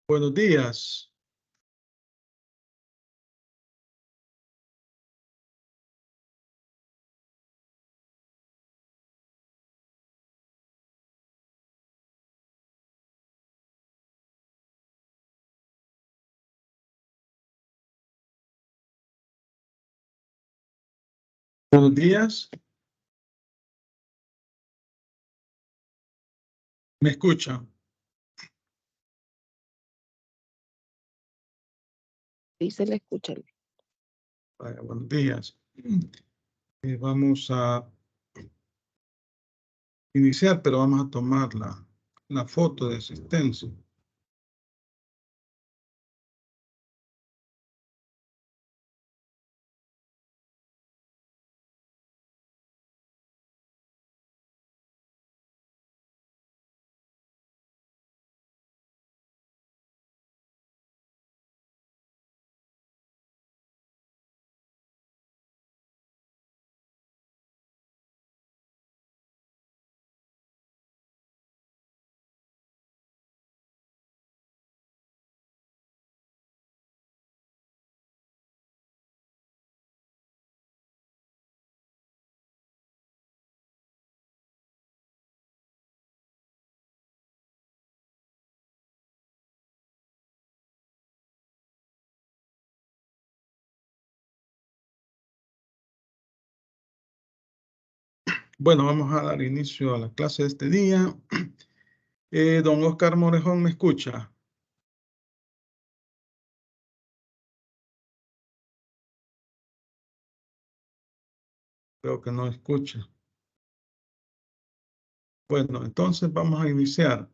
Buenos días. Buenos días. ¿Me escuchan? Sí, se le escucha. Vaya, buenos días. Vamos a iniciar, pero vamos a tomar la foto de asistencia. Bueno, vamos a dar inicio a la clase de este día. Don Oscar Morejón, ¿me escucha? Creo que no escucha. Bueno, entonces vamos a iniciar.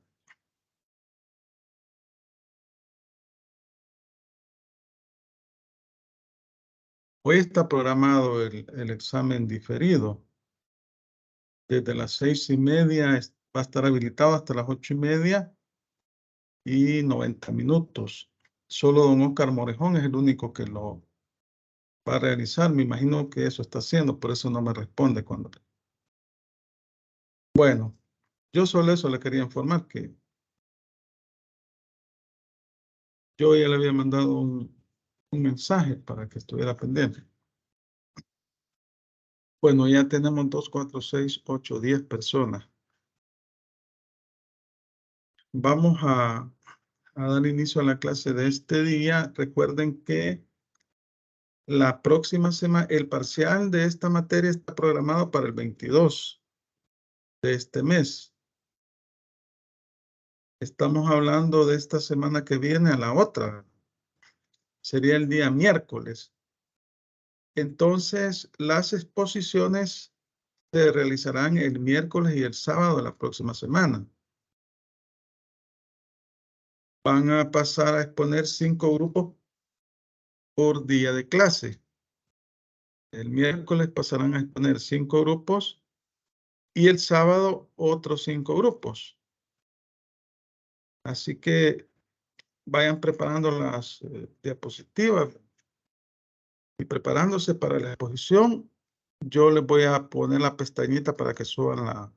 Hoy está programado el examen diferido. Desde las 6:30 va a estar habilitado hasta las 8:30 y 90 minutos. Solo don Oscar Morejón es el único que lo va a realizar. Me imagino que eso está haciendo, por eso no me responde cuando. Bueno, yo solo eso le quería informar, que yo ya le había mandado un mensaje para que estuviera pendiente. Bueno, ya tenemos 2, 4, 6, 8, 10 personas. Vamos a dar inicio a la clase de este día. Recuerden que la próxima semana, el parcial de esta materia está programado para el 22 de este mes. Estamos hablando de esta semana que viene a la otra. Sería el día miércoles. Entonces, las exposiciones se realizarán el miércoles y el sábado de la próxima semana. Van a pasar a exponer 5 grupos por día de clase. El miércoles pasarán a exponer 5 grupos y el sábado otros 5 grupos. Así que vayan preparando las diapositivas y preparándose para la exposición. Yo les voy a poner la pestañita para que suban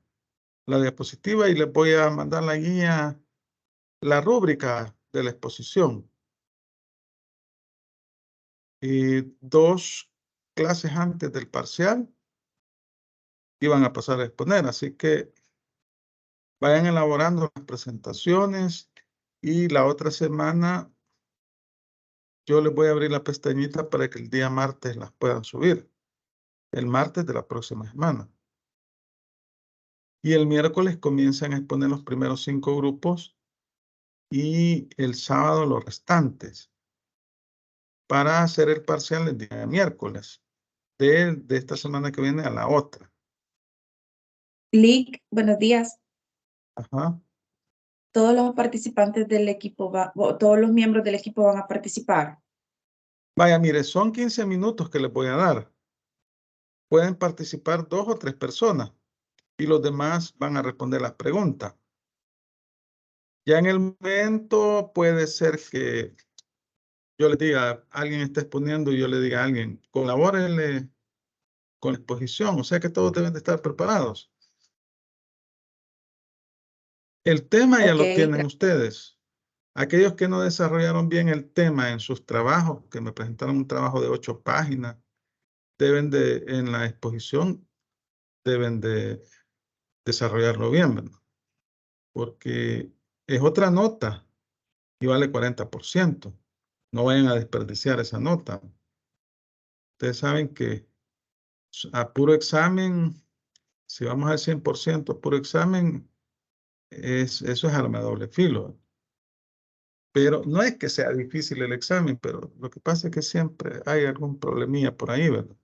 la diapositiva y les voy a mandar la guía, la rúbrica de la exposición. Y 2 clases antes del parcial iban a pasar a exponer, así que vayan elaborando las presentaciones y la otra semana yo les voy a abrir la pestañita para que el día martes las puedan subir. El martes de la próxima semana. Y el miércoles comienzan a exponer los primeros 5 grupos y el sábado los restantes para hacer el parcial el día miércoles de esta semana que viene a la otra. Lick, buenos días. Ajá. Todos los participantes del equipo, todos los miembros del equipo van a participar. Vaya, mire, son 15 minutos que les voy a dar. Pueden participar 2 o 3 personas y los demás van a responder las preguntas. Ya en el momento puede ser que yo les diga, alguien está exponiendo y yo le diga a alguien, colabórenle con la exposición. O sea que todos deben de estar preparados. El tema ya lo tienen ustedes. Aquellos que no desarrollaron bien el tema en sus trabajos, que me presentaron un trabajo de 8 páginas, en la exposición, deben de desarrollarlo bien, ¿verdad? Porque es otra nota y vale 40%. No vayan a desperdiciar esa nota. Ustedes saben que a puro examen, si vamos al 100%, puro examen, eso es arma de doble filo. Pero no es que sea difícil el examen, pero lo que pasa es que siempre hay algún problemilla por ahí, ¿verdad?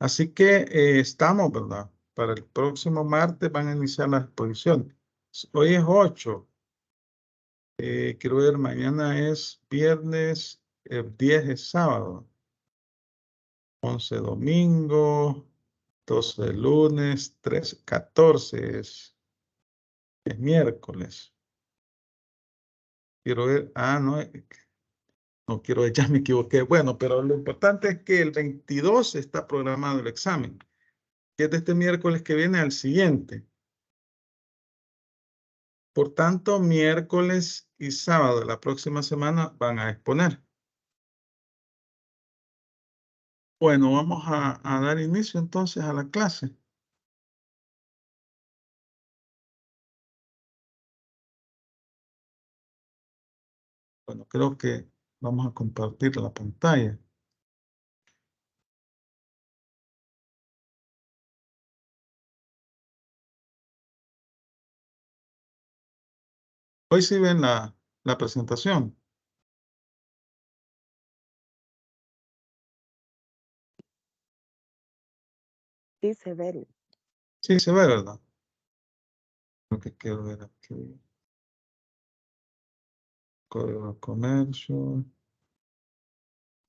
Así que estamos, ¿verdad? Para el próximo martes van a iniciar las exposiciones. Hoy es 8. Quiero ver, mañana es viernes, 10 es sábado, 11 domingo, 12 lunes, 13, 14 es miércoles. Quiero ver, no, no quiero ver, ya me equivoqué. Bueno, pero lo importante es que el 22 está programado el examen, que es de este miércoles que viene al siguiente. Por tanto, miércoles y sábado de la próxima semana van a exponer. Bueno, vamos a dar inicio entonces a la clase. Bueno, creo que vamos a compartir la pantalla. Hoy sí ven la presentación. Sí, se ve. Sí, se ve, ¿verdad? Lo que quiero ver aquí. Código de comercio,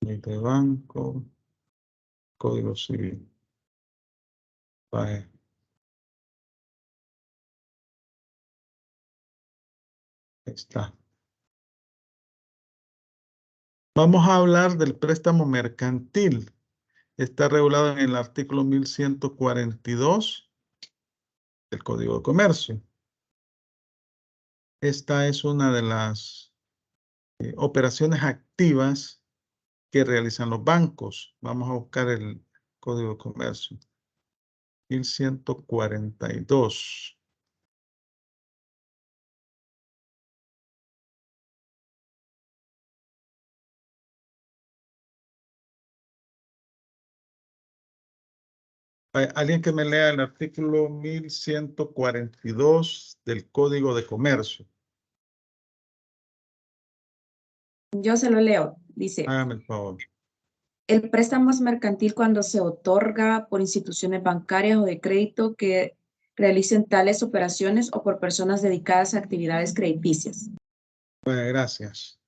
ley de banco, código civil. Ahí está. Vamos a hablar del préstamo mercantil. Está regulado en el artículo 1142 del Código de Comercio. Esta es una de las operaciones activas que realizan los bancos. Vamos a buscar el Código de Comercio. 1142. Alguien que me lea el artículo 1142 del Código de Comercio. Yo se lo leo. Dice, Hágame el favor. el préstamo es mercantil cuando se otorga por instituciones bancarias o de crédito que realicen tales operaciones o por personas dedicadas a actividades crediticias. Bueno, gracias.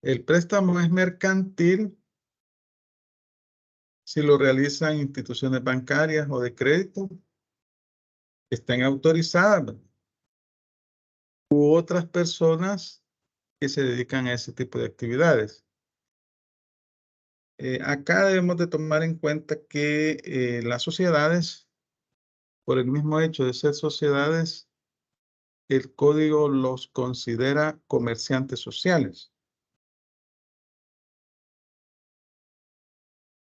El préstamo es mercantil si lo realizan instituciones bancarias o de crédito que estén autorizadas u otras personas que se dedican a ese tipo de actividades. Acá debemos de tomar en cuenta que las sociedades, por el mismo hecho de ser sociedades, el código los considera comerciantes sociales.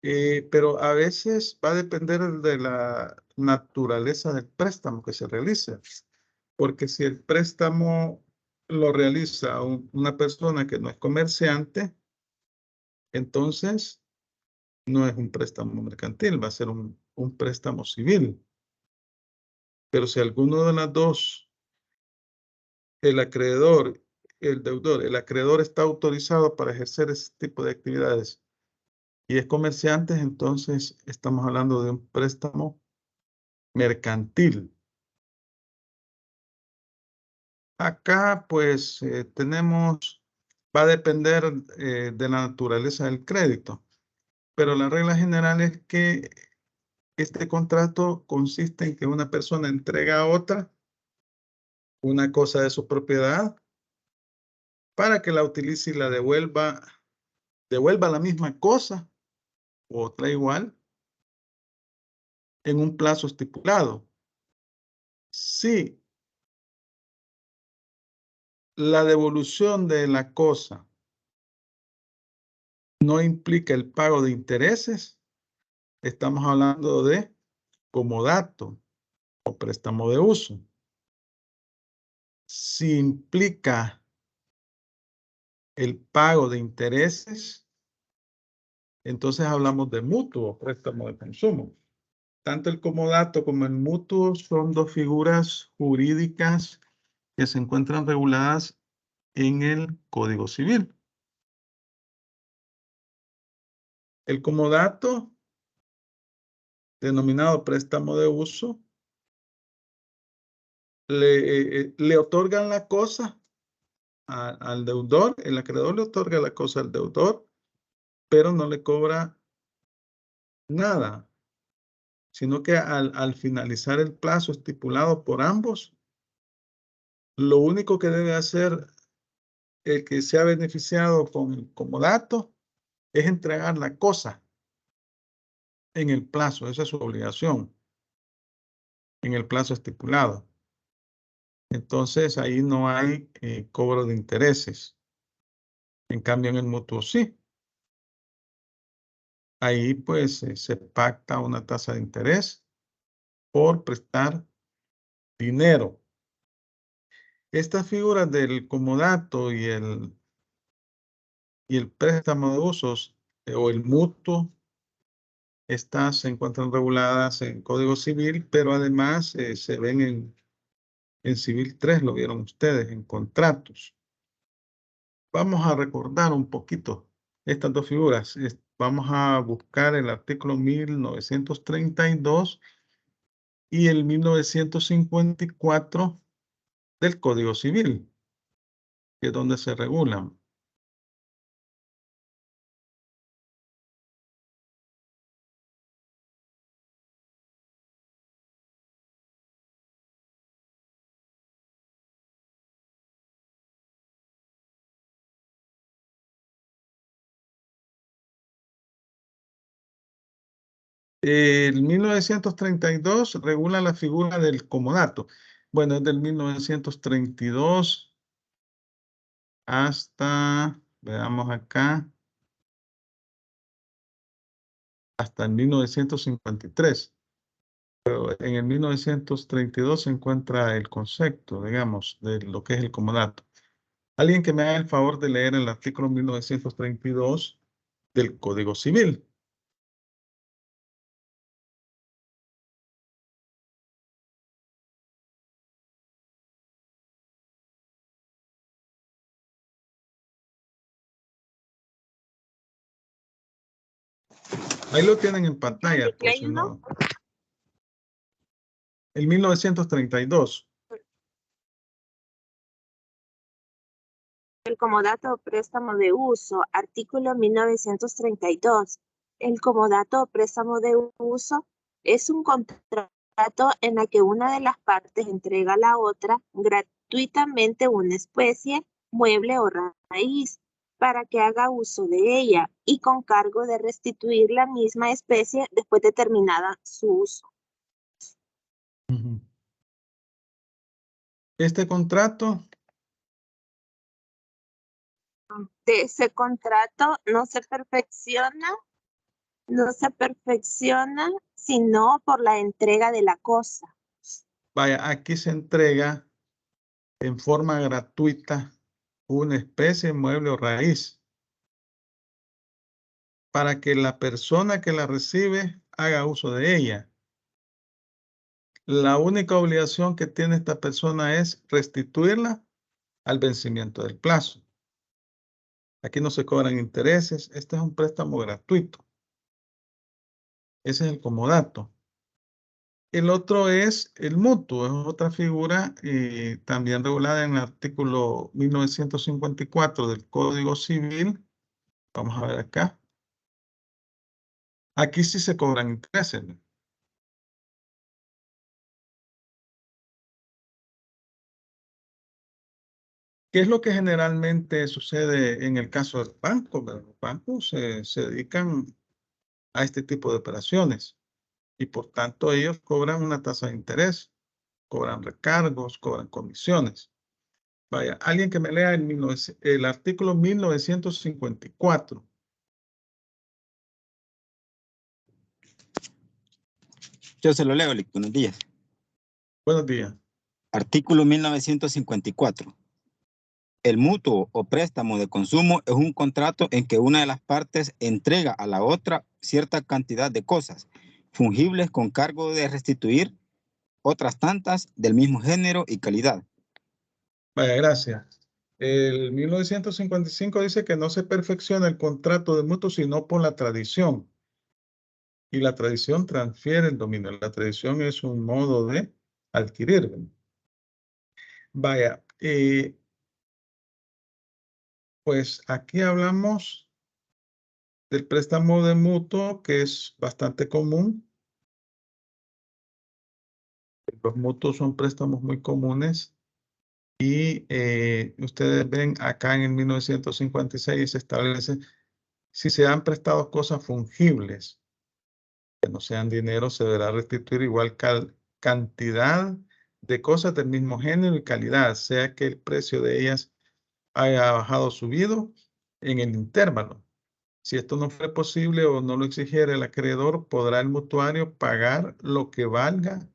Pero a veces va a depender de la naturaleza del préstamo que se realice. Porque si el préstamo lo realiza una persona que no es comerciante, entonces no es un préstamo mercantil, va a ser un préstamo civil. Pero si alguno de las dos, el acreedor, el deudor, el acreedor está autorizado para ejercer ese tipo de actividades y es comerciante, entonces estamos hablando de un préstamo mercantil. Acá pues va a depender de la naturaleza del crédito, pero la regla general es que este contrato consiste en que una persona entrega a otra una cosa de su propiedad para que la utilice y la devuelva la misma cosa o otra igual en un plazo estipulado. Sí, la devolución de la cosa no implica el pago de intereses, estamos hablando de comodato o préstamo de uso. Si implica el pago de intereses, entonces hablamos de mutuo o préstamo de consumo. Tanto el comodato como el mutuo son dos figuras jurídicas que se encuentran reguladas en el Código Civil. El comodato, denominado préstamo de uso, le otorgan la cosa al deudor, el acreedor le otorga la cosa al deudor, pero no le cobra nada, sino que al finalizar el plazo estipulado por ambos, lo único que debe hacer el que se ha beneficiado con el comodato es entregar la cosa en el plazo, esa es su obligación, en el plazo estipulado. Entonces ahí no hay cobro de intereses. En cambio en el mutuo sí. Ahí pues se pacta una tasa de interés por prestar dinero. Estas figuras del comodato y el préstamo de usos o el mutuo, estas se encuentran reguladas en Código Civil, pero además se ven en Civil 3, lo vieron ustedes, en contratos. Vamos a recordar un poquito estas dos figuras. Vamos a buscar el artículo 1932 y el 1954 del Código Civil, que es donde se regulan. El 1932 regula la figura del comodato. Bueno, es del 1932 hasta, veamos acá, hasta el 1953. Pero en el 1932 se encuentra el concepto, digamos, de lo que es el comodato. Alguien que me haga el favor de leer el artículo 1932 del Código Civil. Ahí lo tienen en pantalla, por si no. El 1932. El comodato o préstamo de uso, artículo 1932. El comodato o préstamo de uso es un contrato en la que una de las partes entrega a la otra gratuitamente una especie, mueble o raíz para que haga uso de ella y con cargo de restituir la misma especie después de terminada su uso. Este contrato De ese contrato no se perfecciona sino por la entrega de la cosa. vaya, aquí se entrega en forma gratuita una especie, mueble o raíz para que la persona que la recibe haga uso de ella. La única obligación que tiene esta persona es restituirla al vencimiento del plazo. Aquí no se cobran intereses. Este es un préstamo gratuito. Ese es el comodato. El otro es el mutuo, es otra figura también regulada en el artículo 1954 del Código Civil. Vamos a ver acá. Aquí sí se cobran intereses. ¿Qué es lo que generalmente sucede en el caso del banco? Los bancos se dedican a este tipo de operaciones y por tanto ellos cobran una tasa de interés, cobran recargos, cobran comisiones. Vaya, alguien que me lea el artículo 1954. Yo se lo leo, Lic. Buenos días. Buenos días. Artículo 1954. El mutuo o préstamo de consumo es un contrato en que una de las partes entrega a la otra cierta cantidad de cosas fungibles con cargo de restituir otras tantas del mismo género y calidad. Vaya, gracias. El 1955 dice que no se perfecciona el contrato de mutuo sino por la tradición. Y la tradición transfiere el dominio. La tradición es un modo de adquirir. Vaya, pues aquí hablamos del préstamo de mutuo, que es bastante común. Los mutuos son préstamos muy comunes. Y ustedes ven acá en el 1956 se establece si se han prestado cosas fungibles que no sean dinero, se deberá restituir igual cantidad de cosas del mismo género y calidad, sea que el precio de ellas haya bajado o subido en el intervalo. Si esto no fue posible o no lo exigiera el acreedor, podrá el mutuario pagar lo que valga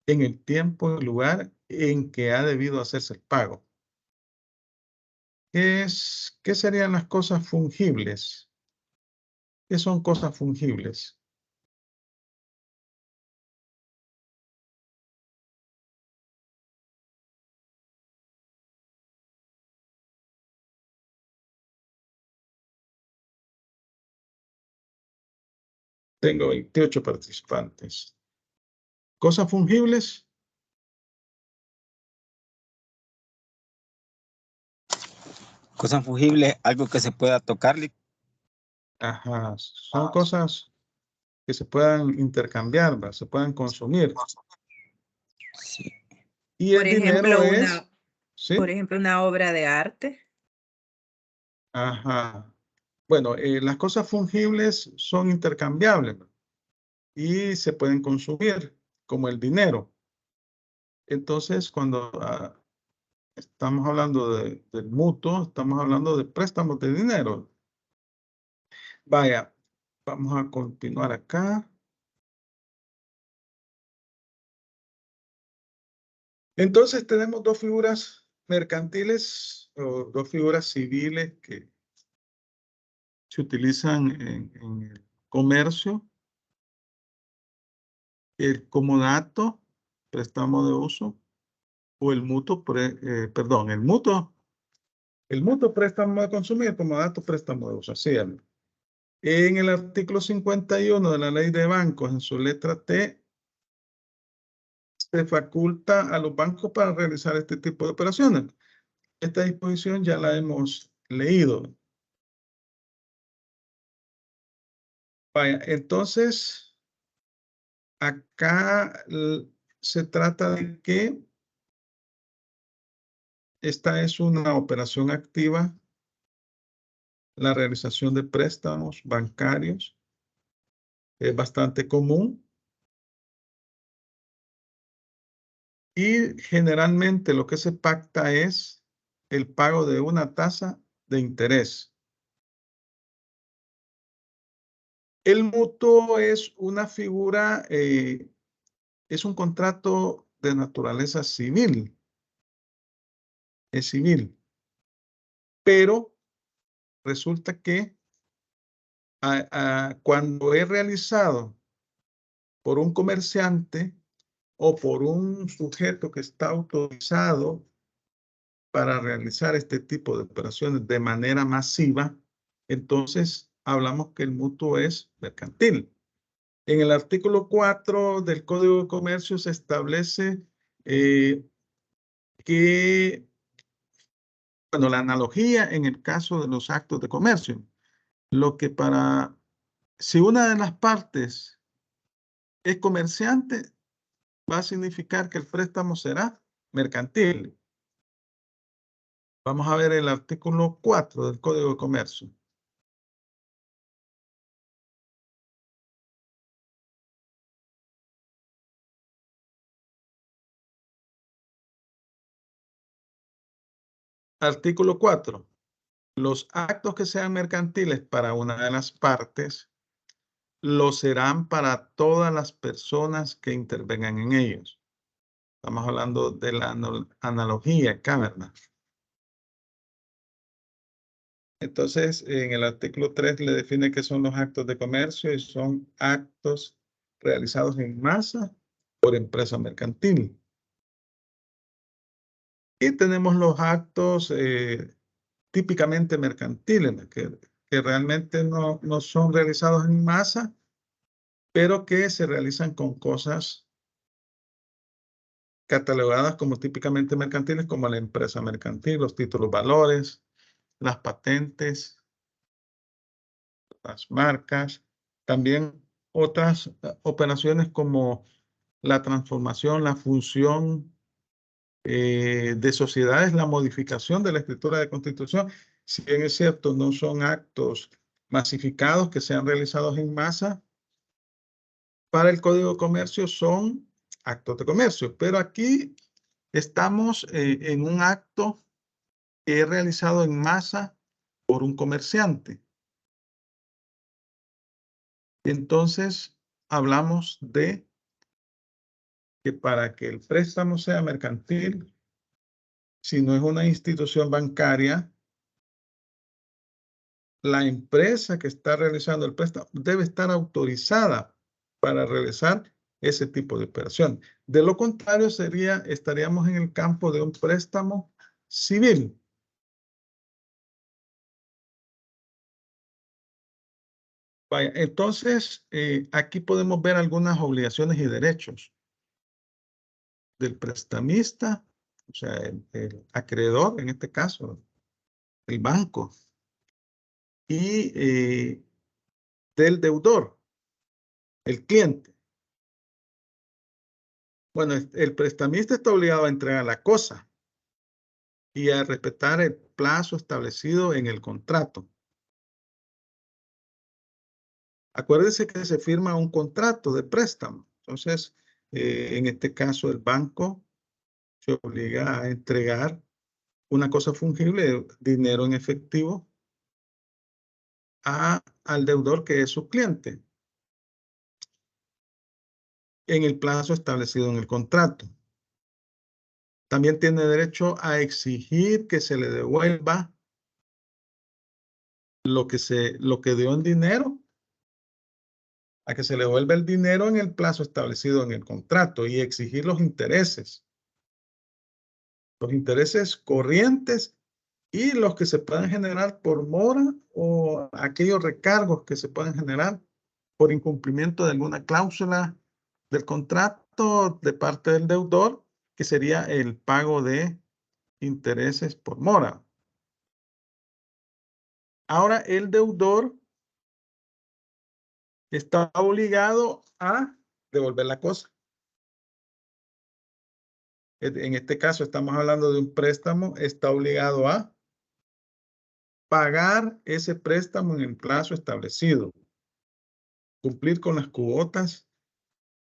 en el tiempo y lugar en que ha debido hacerse el pago. ¿Qué serían las cosas fungibles? ¿Qué son cosas fungibles? Tengo 28 participantes. ¿Cosas fungibles? Cosas fungibles, algo que se pueda tocar, Lic. Ajá, son cosas que se puedan intercambiar, ¿verdad? Se puedan consumir. Sí. Y Por el dinero ejemplo, es, ¿sí? por ejemplo, una obra de arte. Ajá. Bueno, las cosas fungibles son intercambiables, ¿verdad? Y se pueden consumir, como el dinero. Entonces, cuando estamos hablando del mutuo, estamos hablando de préstamos de dinero. Vaya, vamos a continuar acá. Entonces tenemos dos figuras mercantiles o dos figuras civiles que se utilizan en el comercio. El comodato, préstamo de uso, o el mutuo, perdón, el mutuo préstamo de consumir, el comodato préstamo de uso. Así es. En el artículo 51 de la ley de bancos, en su letra T, se faculta a los bancos para realizar este tipo de operaciones. Esta disposición ya la hemos leído. Vaya, entonces, acá se trata de que esta es una operación activa, la realización de préstamos bancarios. Es bastante común. Y generalmente lo que se pacta es el pago de una tasa de interés. El mutuo es una figura, es un contrato de naturaleza civil. Es civil. Pero resulta que cuando es realizado por un comerciante o por un sujeto que está autorizado para realizar este tipo de operaciones de manera masiva, entonces hablamos que el mutuo es mercantil. En el artículo 4 del Código de Comercio se establece que, bueno, la analogía en el caso de los actos de comercio, lo que si una de las partes es comerciante, va a significar que el préstamo será mercantil. Vamos a ver el artículo 4 del Código de Comercio. Artículo 4. Los actos que sean mercantiles para una de las partes lo serán para todas las personas que intervengan en ellos. Estamos hablando de la analogía acá, ¿verdad? Entonces, en el artículo 3 le define qué son los actos de comercio y son actos realizados en masa por empresa mercantil. Y tenemos los actos típicamente mercantiles, que realmente no son realizados en masa, pero que se realizan con cosas catalogadas como típicamente mercantiles, como la empresa mercantil, los títulos valores, las patentes, las marcas, también otras operaciones como la transformación, la función de sociedades, la modificación de la escritura de constitución. Si bien es cierto, no son actos masificados que sean realizados en masa, para el Código de Comercio son actos de comercio, pero aquí estamos en un acto que es realizado en masa por un comerciante. Entonces, hablamos de que para que el préstamo sea mercantil, si no es una institución bancaria, la empresa que está realizando el préstamo debe estar autorizada para realizar ese tipo de operación. De lo contrario, estaríamos en el campo de un préstamo civil. Vaya, entonces, aquí podemos ver algunas obligaciones y derechos del prestamista, o sea, el acreedor, en este caso, el banco, y del deudor, el cliente. Bueno, el prestamista está obligado a entregar la cosa y a respetar el plazo establecido en el contrato. Acuérdese que se firma un contrato de préstamo. Entonces, en este caso, el banco se obliga a entregar una cosa fungible, dinero en efectivo, al deudor que es su cliente, en el plazo establecido en el contrato. También tiene derecho a exigir que se le devuelva lo que dio en dinero, a que se le devuelva el dinero en el plazo establecido en el contrato y exigir los intereses corrientes y los que se puedan generar por mora o aquellos recargos que se pueden generar por incumplimiento de alguna cláusula del contrato de parte del deudor, que sería el pago de intereses por mora. Ahora el deudor está obligado a devolver la cosa. En este caso estamos hablando de un préstamo, está obligado a pagar ese préstamo en el plazo establecido, cumplir con las cuotas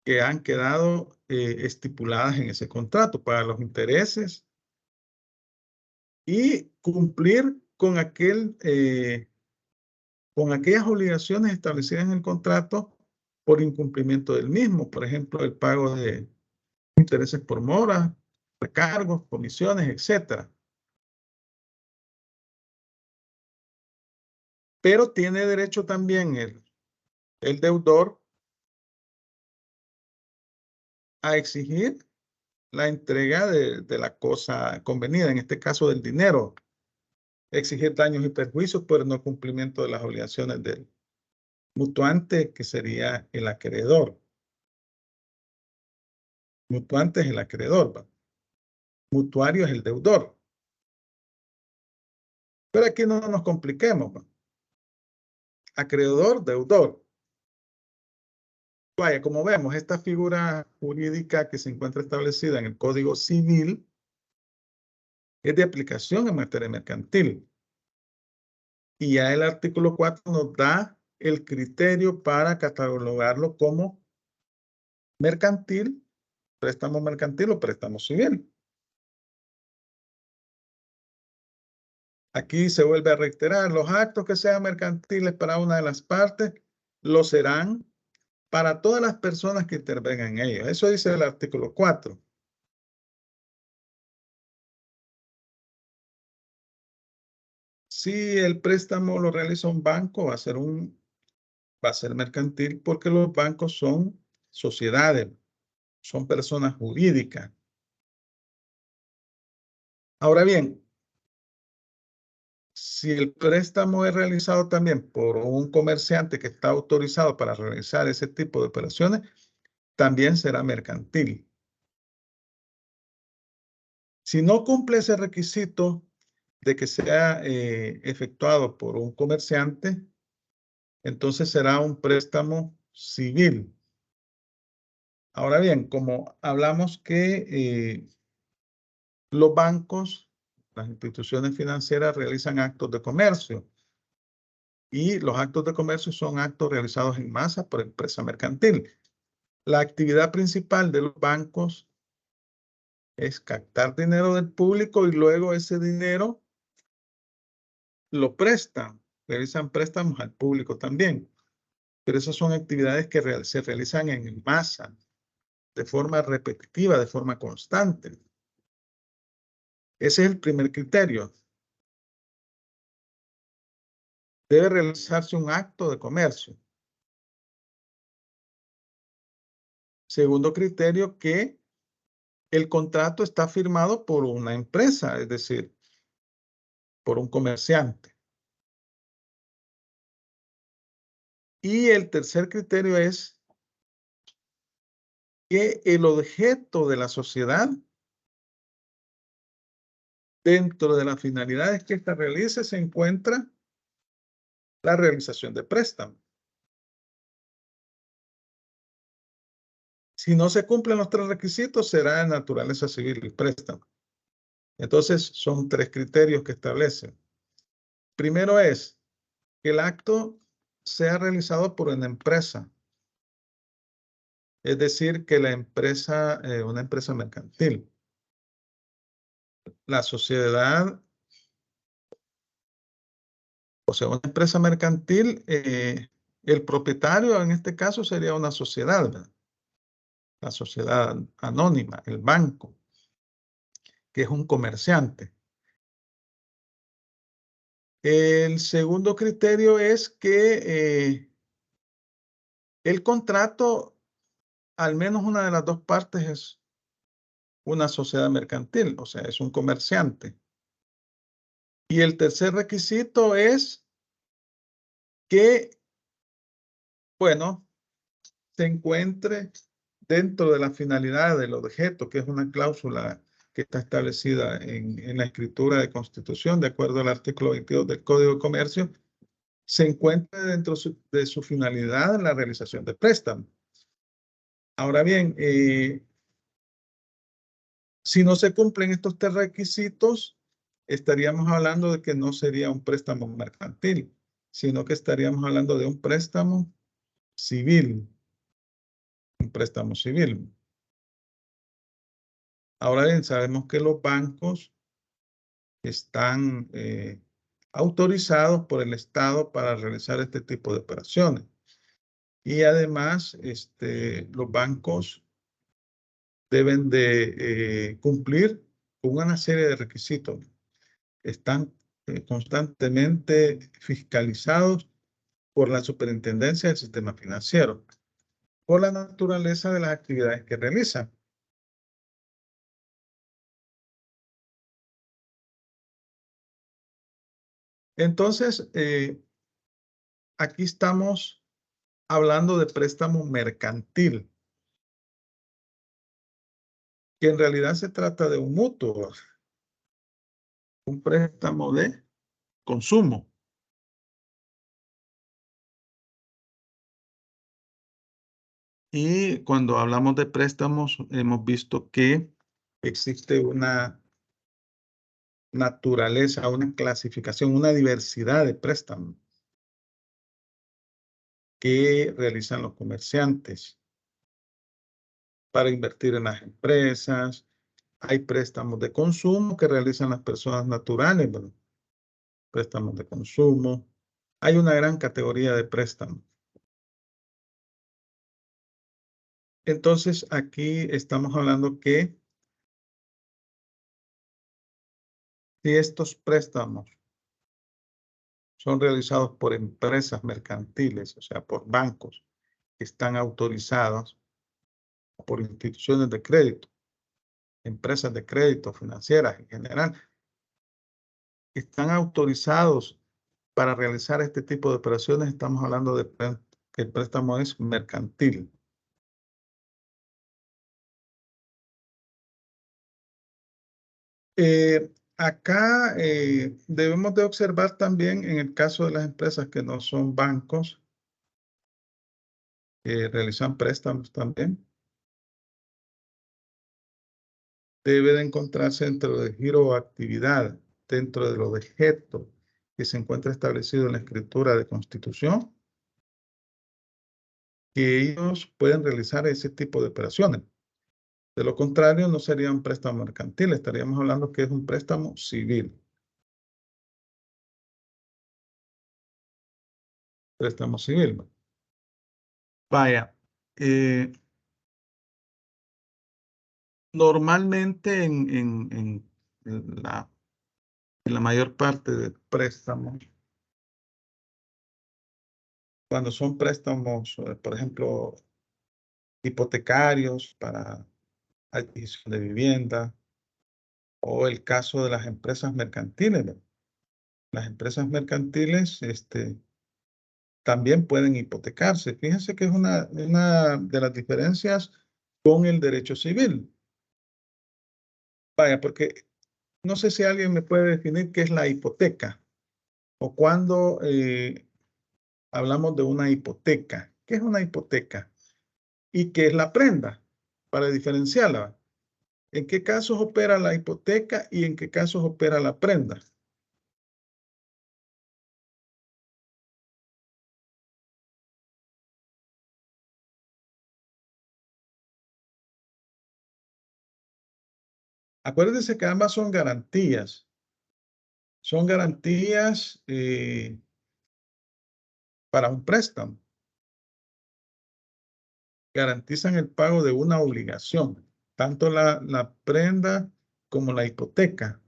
que han quedado estipuladas en ese contrato, para los intereses y cumplir con con aquellas obligaciones establecidas en el contrato por incumplimiento del mismo, por ejemplo, el pago de intereses por mora, recargos, comisiones, etcétera. Pero tiene derecho también el deudor a exigir la entrega de la cosa convenida, en este caso del dinero, exigir daños y perjuicios por el no cumplimiento de las obligaciones del mutuante, que sería el acreedor. Mutuante es el acreedor, ¿va? Mutuario es el deudor. Pero aquí no nos compliquemos, ¿va? Acreedor, deudor. Vaya, como vemos, esta figura jurídica que se encuentra establecida en el Código Civil es de aplicación en materia mercantil. Y ya el artículo 4 nos da el criterio para catalogarlo como mercantil, préstamo mercantil o préstamo civil. Aquí se vuelve a reiterar, los actos que sean mercantiles para una de las partes lo serán para todas las personas que intervengan en ellos. Eso dice el artículo 4. Si el préstamo lo realiza un banco, va a ser mercantil porque los bancos son sociedades, son personas jurídicas. Ahora bien, si el préstamo es realizado también por un comerciante que está autorizado para realizar ese tipo de operaciones, también será mercantil. Si no cumple ese requisito de que sea efectuado por un comerciante, entonces será un préstamo civil. Ahora bien, como hablamos que los bancos, las instituciones financieras realizan actos de comercio y los actos de comercio son actos realizados en masa por empresa mercantil. La actividad principal de los bancos es captar dinero del público y luego ese dinero lo prestan, realizan préstamos al público también. Pero esas son actividades que se realizan en masa, de forma repetitiva, de forma constante. Ese es el primer criterio. Debe realizarse un acto de comercio. Segundo criterio, que el contrato está firmado por una empresa, es decir, por un comerciante. Y el tercer criterio es que el objeto de la sociedad, dentro de las finalidades que ésta realice, se encuentra la realización de préstamo. Si no se cumplen los tres requisitos, será de naturaleza civil el préstamo. Entonces, son tres criterios que establecen. Primero es que el acto sea realizado por una empresa. Es decir, que la empresa, una empresa mercantil. La sociedad, o sea, una empresa mercantil, el propietario en este caso sería una sociedad, ¿verdad? La sociedad anónima, el banco, que es un comerciante. El segundo criterio es que el contrato, al menos una de las dos partes es una sociedad mercantil, o sea, es un comerciante. Y el tercer requisito es que, bueno, se encuentre dentro de la finalidad del objeto, que es una cláusula que está establecida en la escritura de Constitución, de acuerdo al artículo 22 del Código de Comercio, se encuentra dentro de su finalidad la realización de préstamo. Ahora bien, si no se cumplen estos tres requisitos, estaríamos hablando de que no sería un préstamo mercantil, sino que estaríamos hablando de un préstamo civil. Un préstamo civil. Ahora bien, sabemos que los bancos están autorizados por el Estado para realizar este tipo de operaciones. Y además, los bancos deben de cumplir con una serie de requisitos. Están constantemente fiscalizados por la Superintendencia del Sistema Financiero, por la naturaleza de las actividades que realizan. Entonces, aquí estamos hablando de préstamo mercantil, que en realidad se trata de un mutuo, un préstamo de consumo. Y cuando hablamos de préstamos, hemos visto que existe una naturaleza, una clasificación, una diversidad de préstamos que realizan los comerciantes para invertir en las empresas. Hay préstamos de consumo que realizan las personas naturales, ¿verdad? préstamos de consumo. Hay una gran categoría de préstamos. Entonces, aquí estamos hablando que si estos préstamos son realizados por empresas mercantiles, o sea, por bancos que están autorizados, por instituciones de crédito, empresas de crédito financieras en general, están autorizados para realizar este tipo de operaciones, estamos hablando de que el préstamo es mercantil. Acá debemos de observar también en el caso de las empresas que no son bancos, que realizan préstamos también, debe de encontrarse dentro del giro o actividad, dentro de los objetos que se encuentra establecido en la escritura de constitución, que ellos pueden realizar ese tipo de operaciones. De lo contrario, no sería un préstamo mercantil, estaríamos hablando que es un préstamo civil. Préstamo civil. Vaya, normalmente en la mayor parte de préstamos, cuando son préstamos, por ejemplo, hipotecarios para adquisición de vivienda, o el caso de las empresas mercantiles, ¿no? Las empresas mercantiles también pueden hipotecarse. Fíjense que es una de las diferencias con el derecho civil. Vaya, porque no sé si alguien me puede definir qué es la hipoteca o cuando hablamos de una hipoteca. ¿Qué es una hipoteca? ¿Y qué es la prenda? Para diferenciarla. ¿En qué casos opera la hipoteca y en qué casos opera la prenda? Acuérdense que ambas son garantías. Son garantías para un préstamo. Garantizan el pago de una obligación, tanto la prenda como la hipoteca.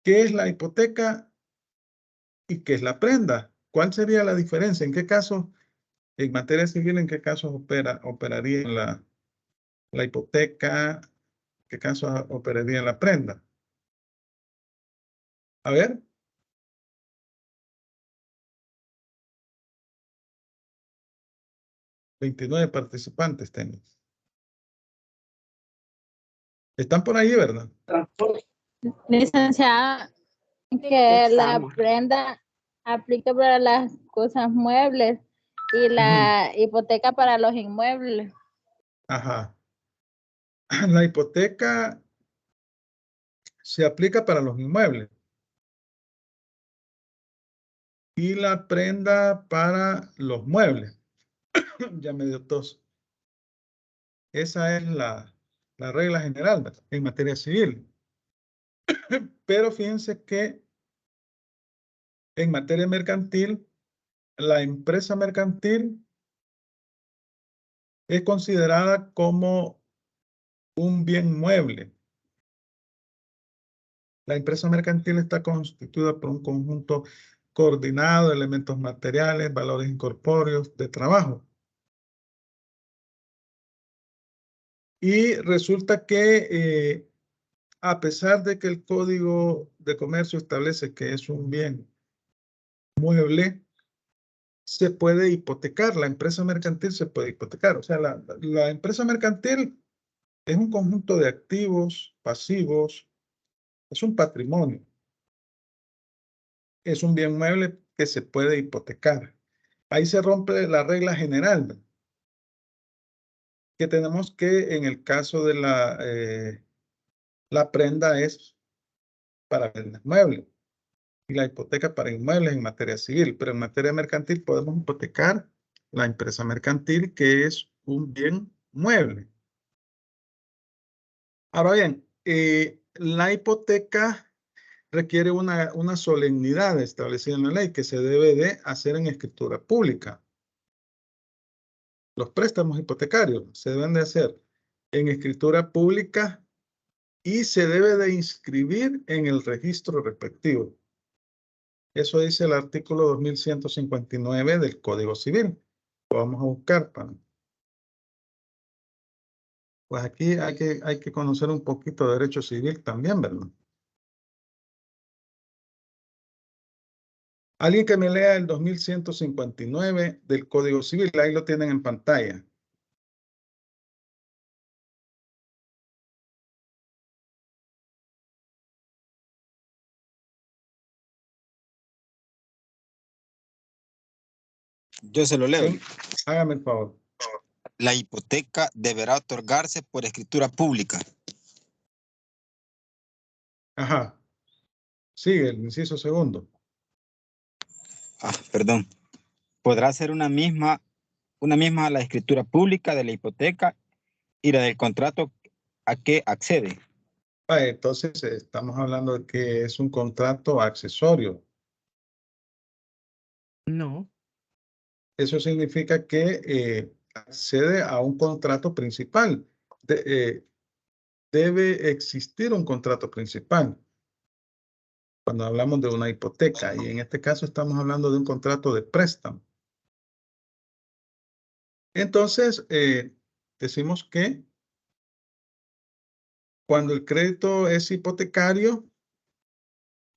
¿Qué es la hipoteca y qué es la prenda? ¿Cuál sería la diferencia? ¿En qué casos, en materia civil, en qué casos operaría la hipoteca? ¿En qué casos operaría la prenda? A ver. $29 participantes tengo. Están por ahí, ¿verdad? Licenciada, que la prenda aplica para las cosas muebles y la hipoteca para los inmuebles. Ajá. La hipoteca se aplica para los inmuebles y la prenda para los muebles. Ya me dio tos. Esa es la regla general, ¿verdad?, en materia civil. Pero fíjense que en materia mercantil, la empresa mercantil es considerada como un bien mueble. La empresa mercantil está constituida por un conjunto coordinado de elementos materiales, valores incorpóreos de trabajo. Y resulta que a pesar de que el Código de Comercio establece que es un bien mueble, se puede hipotecar, la empresa mercantil se puede hipotecar. O sea, la empresa mercantil es un conjunto de activos, pasivos, es un patrimonio. Es un bien mueble que se puede hipotecar. Ahí se rompe la regla general, que tenemos que en el caso de la prenda es para el mueble y la hipoteca para inmuebles en materia civil, pero en materia mercantil podemos hipotecar la empresa mercantil, que es un bien mueble. Ahora bien, la hipoteca requiere una solemnidad establecida en la ley que se debe de hacer en escritura pública. Los préstamos hipotecarios se deben de hacer en escritura pública y se debe de inscribir en el registro respectivo. Eso dice el artículo 2159 del Código Civil. Lo vamos a buscar para... Pues aquí hay que conocer un poquito de derecho civil también, ¿verdad? Alguien que me lea el 2159 del Código Civil, ahí lo tienen en pantalla. Yo se lo leo. ¿Sí? Hágame el favor. La hipoteca deberá otorgarse por escritura pública. Ajá. Sigue el inciso segundo. Perdón. Podrá ser una misma la escritura pública de la hipoteca y la del contrato a que accede. Entonces estamos hablando de que es un contrato accesorio. No. Eso significa que accede a un contrato principal. Debe existir un contrato principal cuando hablamos de una hipoteca, y en este caso estamos hablando de un contrato de préstamo. Entonces, decimos que cuando el crédito es hipotecario,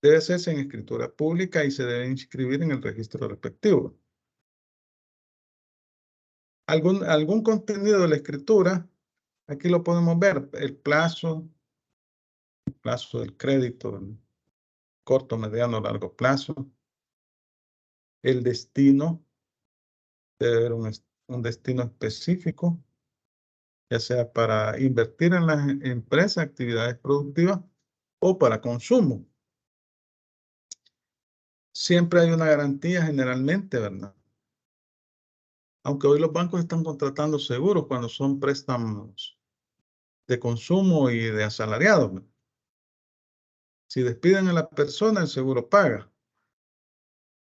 debe hacerse en escritura pública y se debe inscribir en el registro respectivo. Algún contenido de la escritura, aquí lo podemos ver, el plazo del crédito, corto, mediano, largo plazo, el destino, debe haber un destino específico, ya sea para invertir en las empresas, actividades productivas o para consumo. Siempre hay una garantía generalmente, ¿verdad? Aunque hoy los bancos están contratando seguros cuando son préstamos de consumo y de asalariados, ¿verdad? Si despiden a la persona, el seguro paga,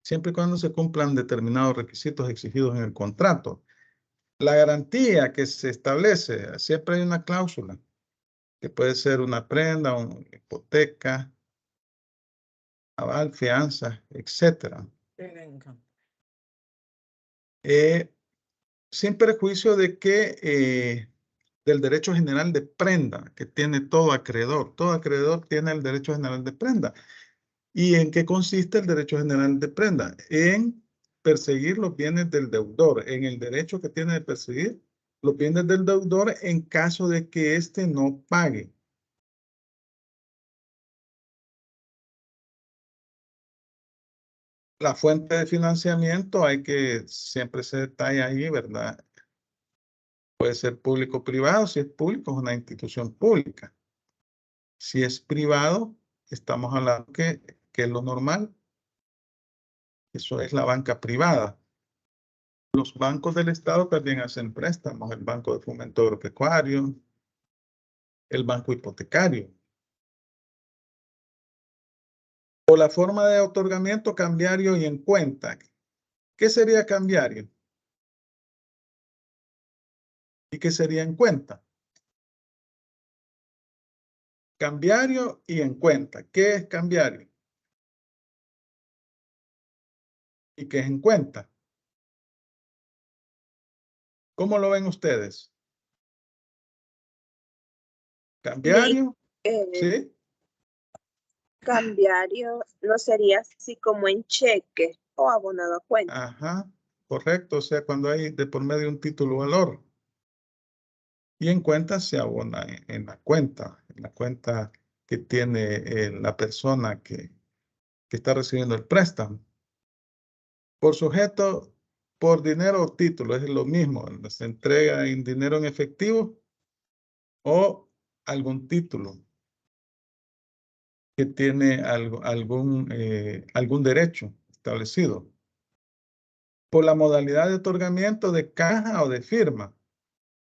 siempre y cuando se cumplan determinados requisitos exigidos en el contrato. La garantía que se establece, siempre hay una cláusula, que puede ser una prenda, una hipoteca, aval, fianza, etc. Sin perjuicio de que del derecho general de prenda que tiene todo acreedor. Todo acreedor tiene el derecho general de prenda. ¿Y en qué consiste el derecho general de prenda? En perseguir los bienes del deudor, en el derecho que tiene de perseguir los bienes del deudor en caso de que éste no pague. La fuente de financiamiento hay que siempre se detalla ahí, ¿verdad? Puede ser público o privado. Si es público, es una institución pública. Si es privado, estamos hablando que es lo normal. Eso es la banca privada. Los bancos del Estado también hacen préstamos. El Banco de Fomento Agropecuario, el Banco Hipotecario. O la forma de otorgamiento cambiario y en cuenta. ¿Qué sería cambiario? ¿Y qué sería en cuenta? Cambiario y en cuenta. ¿Qué es cambiario? ¿Y qué es en cuenta? ¿Cómo lo ven ustedes? ¿Cambiario? ¿Sí? Cambiario no sería así como en cheque o abonado a cuenta. Ajá, correcto. O sea, cuando hay de por medio un título valor. Y en cuenta se abona en la cuenta que tiene la persona que está recibiendo el préstamo. Por sujeto, por dinero o título, es lo mismo. Se entrega en dinero en efectivo o algún título que tiene algún derecho establecido. Por la modalidad de otorgamiento de caja o de firma.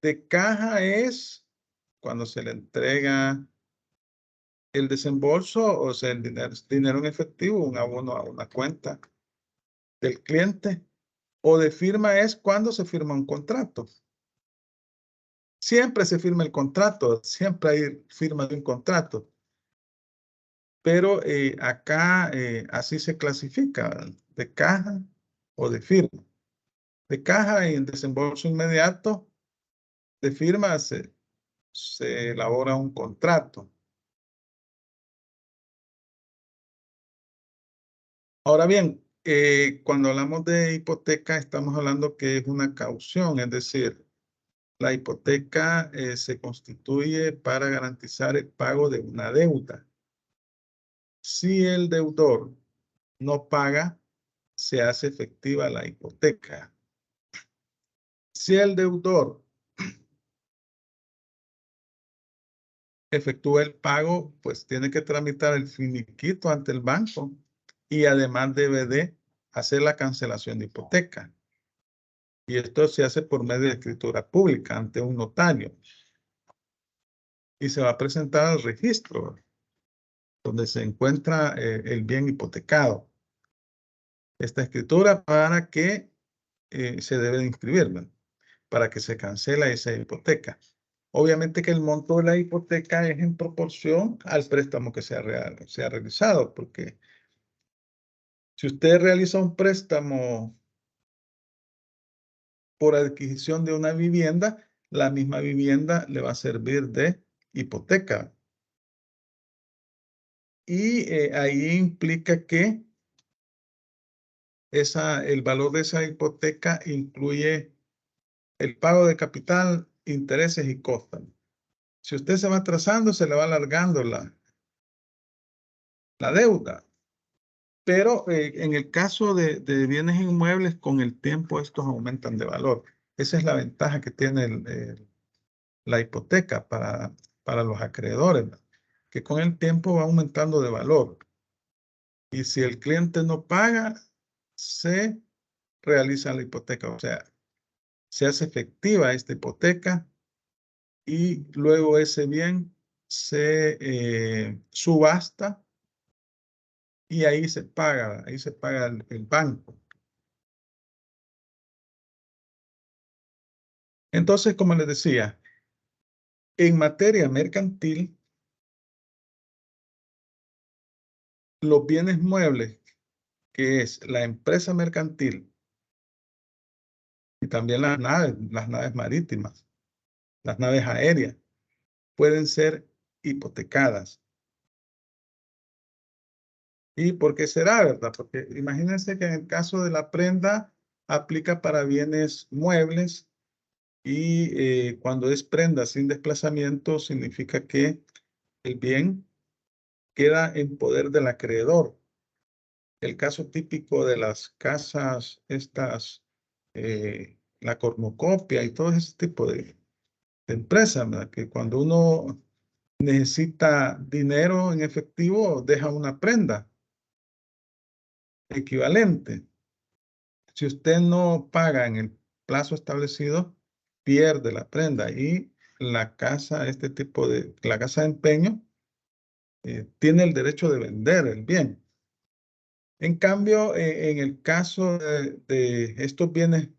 De caja es cuando se le entrega el desembolso, o sea, el dinero en efectivo, un abono a una cuenta del cliente, o de firma es cuando se firma un contrato. Siempre se firma el contrato, siempre hay firma de un contrato. Pero acá así se clasifica, de caja o de firma. De caja y en desembolso inmediato, de firma se elabora un contrato. Ahora bien, cuando hablamos de hipoteca, estamos hablando que es una caución, es decir, la hipoteca se constituye para garantizar el pago de una deuda. Si el deudor no paga, se hace efectiva la hipoteca. Si el deudor efectúa el pago, pues tiene que tramitar el finiquito ante el banco y además debe de hacer la cancelación de hipoteca. Y esto se hace por medio de escritura pública ante un notario. Y se va a presentar al registro donde se encuentra el bien hipotecado. Esta escritura para que se debe de inscribir, ¿no? Para que se cancele esa hipoteca. Obviamente que el monto de la hipoteca es en proporción al préstamo que se ha realizado, porque si usted realiza un préstamo por adquisición de una vivienda, la misma vivienda le va a servir de hipoteca. Y ahí implica que el valor de esa hipoteca incluye el pago de capital, intereses y costas. Si usted se va atrasando, se le va alargando la deuda. Pero en el caso de bienes inmuebles, con el tiempo estos aumentan de valor. Esa es la ventaja que tiene la hipoteca para los acreedores, ¿no? Que con el tiempo va aumentando de valor. Y si el cliente no paga, se realiza la hipoteca. O sea, se hace efectiva esta hipoteca y luego ese bien se subasta y ahí se paga el banco. Entonces, como les decía, en materia mercantil, los bienes muebles, que es la empresa mercantil y también las naves marítimas, las naves aéreas, pueden ser hipotecadas. ¿Y por qué será, verdad? Porque imagínense que en el caso de la prenda aplica para bienes muebles y cuando es prenda sin desplazamiento significa que el bien queda en poder del acreedor. El caso típico de las casas, la cornucopia y todo ese tipo de empresas, ¿verdad? Que cuando uno necesita dinero en efectivo, deja una prenda equivalente. Si usted no paga en el plazo establecido, pierde la prenda y la casa, la casa de empeño, tiene el derecho de vender el bien. En cambio, en el caso de estos bienes,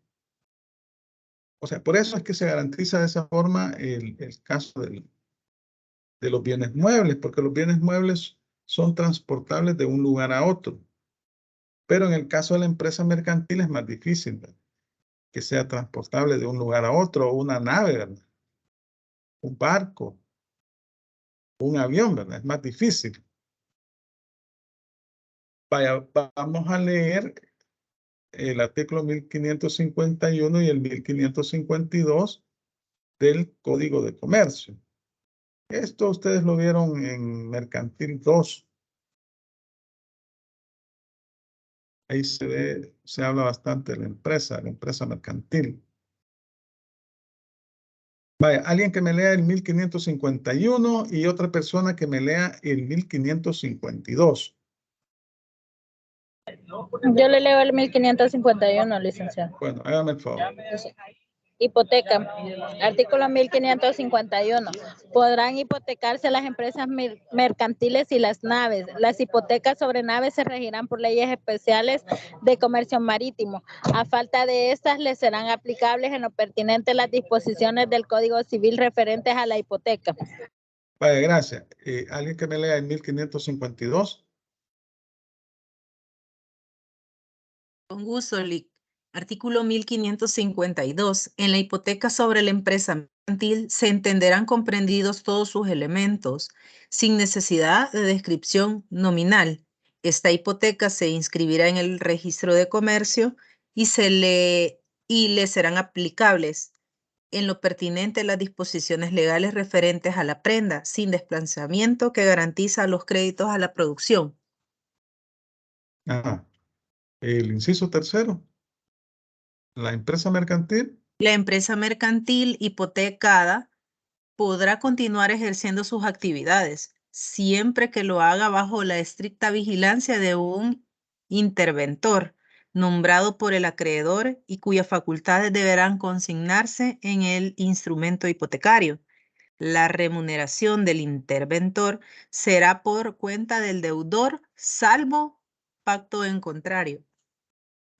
o sea, por eso es que se garantiza de esa forma el caso de los bienes muebles, porque los bienes muebles son transportables de un lugar a otro. Pero en el caso de la empresa mercantil es más difícil, ¿verdad? Que sea transportable de un lugar a otro, o una nave, ¿verdad? Un barco, un avión, ¿verdad? Es más difícil. Vaya, vamos a leer el artículo 1551 y el 1552 del Código de Comercio. Esto ustedes lo vieron en Mercantil 2. Ahí se habla bastante de la empresa mercantil. Vaya, alguien que me lea el 1551 y otra persona que me lea el 1552. Yo le leo el 1551, licenciado. Bueno, hágame el favor. Hipoteca. Artículo 1551. Podrán hipotecarse las empresas mercantiles y las naves. Las hipotecas sobre naves se regirán por leyes especiales de comercio marítimo. A falta de estas, les serán aplicables en lo pertinente las disposiciones del Código Civil referentes a la hipoteca. Vaya, gracias. ¿Alguien que me lea el 1552? Con gusto, Lic. Artículo 1552. En la hipoteca sobre la empresa mercantil se entenderán comprendidos todos sus elementos, sin necesidad de descripción nominal. Esta hipoteca se inscribirá en el registro de comercio y le serán aplicables en lo pertinente las disposiciones legales referentes a la prenda, sin desplazamiento que garantiza los créditos a la producción. Ajá. El inciso tercero. La empresa mercantil. La empresa mercantil hipotecada podrá continuar ejerciendo sus actividades, siempre que lo haga bajo la estricta vigilancia de un interventor nombrado por el acreedor y cuyas facultades deberán consignarse en el instrumento hipotecario. La remuneración del interventor será por cuenta del deudor, salvo pacto en contrario.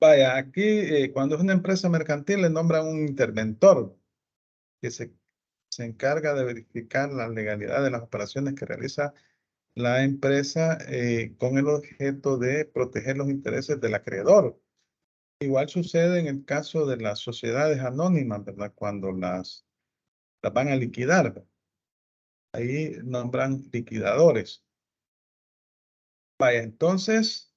Vaya, aquí cuando es una empresa mercantil le nombran un interventor que se encarga de verificar la legalidad de las operaciones que realiza la empresa con el objeto de proteger los intereses del acreedor. Igual sucede en el caso de las sociedades anónimas, ¿verdad? Cuando las van a liquidar, ¿verdad? Ahí nombran liquidadores. Vaya, entonces,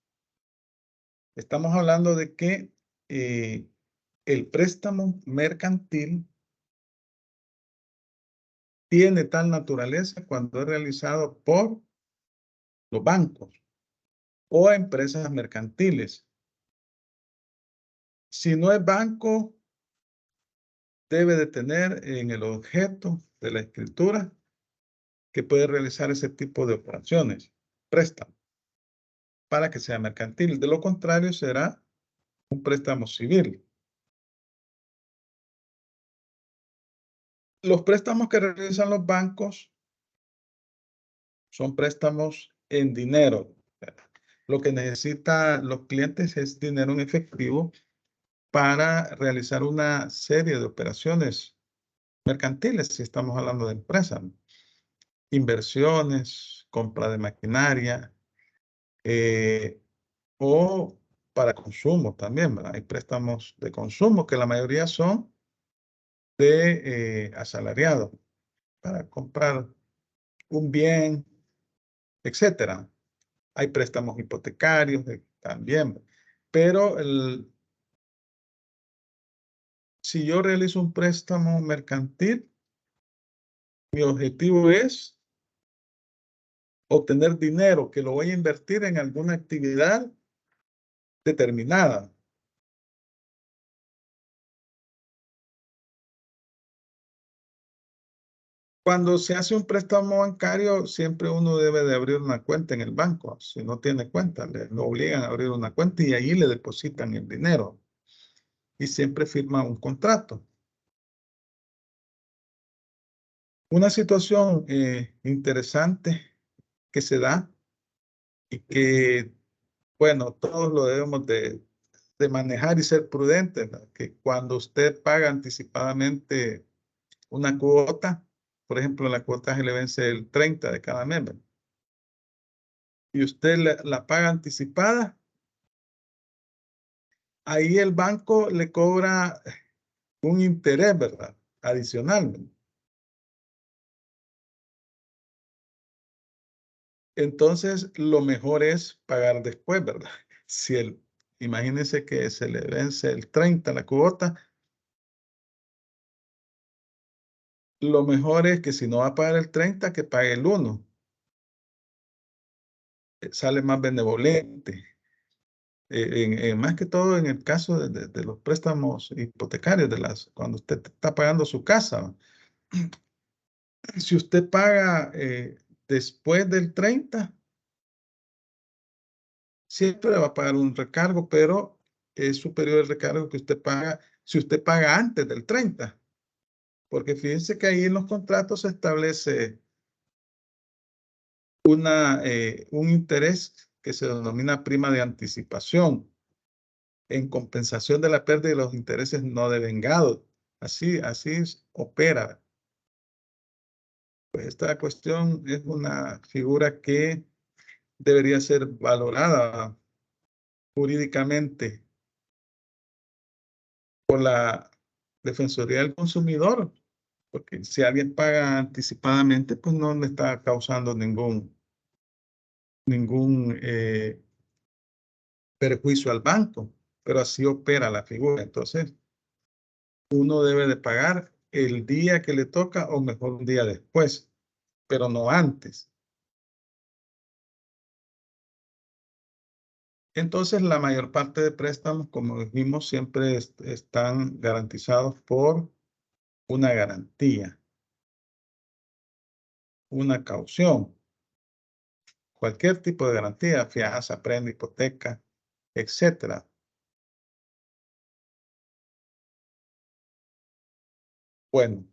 estamos hablando de que el préstamo mercantil tiene tal naturaleza cuando es realizado por los bancos o empresas mercantiles. Si no es banco, debe de tener en el objeto de la escritura que puede realizar ese tipo de operaciones, préstamo, para que sea mercantil. De lo contrario, será un préstamo civil. Los préstamos que realizan los bancos son préstamos en dinero. Lo que necesitan los clientes es dinero en efectivo para realizar una serie de operaciones mercantiles, si estamos hablando de empresas. Inversiones, compra de maquinaria, o para consumo también, ¿verdad? Hay préstamos de consumo que la mayoría son de asalariados para comprar un bien, etcétera. Hay préstamos hipotecarios también, pero si yo realizo un préstamo mercantil, mi objetivo es obtener dinero que lo voy a invertir en alguna actividad determinada. Cuando se hace un préstamo bancario, siempre uno debe de abrir una cuenta en el banco. Si no tiene cuenta, lo obligan a abrir una cuenta y ahí le depositan el dinero. Y siempre firma un contrato. Una situación interesante que se da y que, bueno, todos lo debemos de manejar y ser prudentes, ¿no? Que cuando usted paga anticipadamente una cuota, por ejemplo, la cuota se le vence el 30 de cada mes, ¿verdad? Y usted la paga anticipada, ahí el banco le cobra un interés, ¿verdad? Adicional, ¿verdad? Entonces, lo mejor es pagar después, ¿verdad? Si imagínense que se le vence el 30 la cuota, lo mejor es que si no va a pagar el 30, que pague el 1. Sale más benevolente. Más que todo en el caso de los préstamos hipotecarios, cuando usted está pagando su casa. Si usted paga después del 30, siempre va a pagar un recargo, pero es superior el recargo que usted paga si usted paga antes del 30. Porque fíjense que ahí en los contratos se establece un interés que se denomina prima de anticipación en compensación de la pérdida de los intereses no devengados. Así opera. Pues esta cuestión es una figura que debería ser valorada jurídicamente por la Defensoría del Consumidor, porque si alguien paga anticipadamente, pues no le está causando ningún perjuicio al banco, pero así opera la figura. Entonces, uno debe de pagar el día que le toca o mejor un día después, pero no antes. Entonces, la mayor parte de préstamos, como dijimos, siempre están garantizados por una garantía, una caución, cualquier tipo de garantía, fianza, prenda, hipoteca, etcétera. Bueno,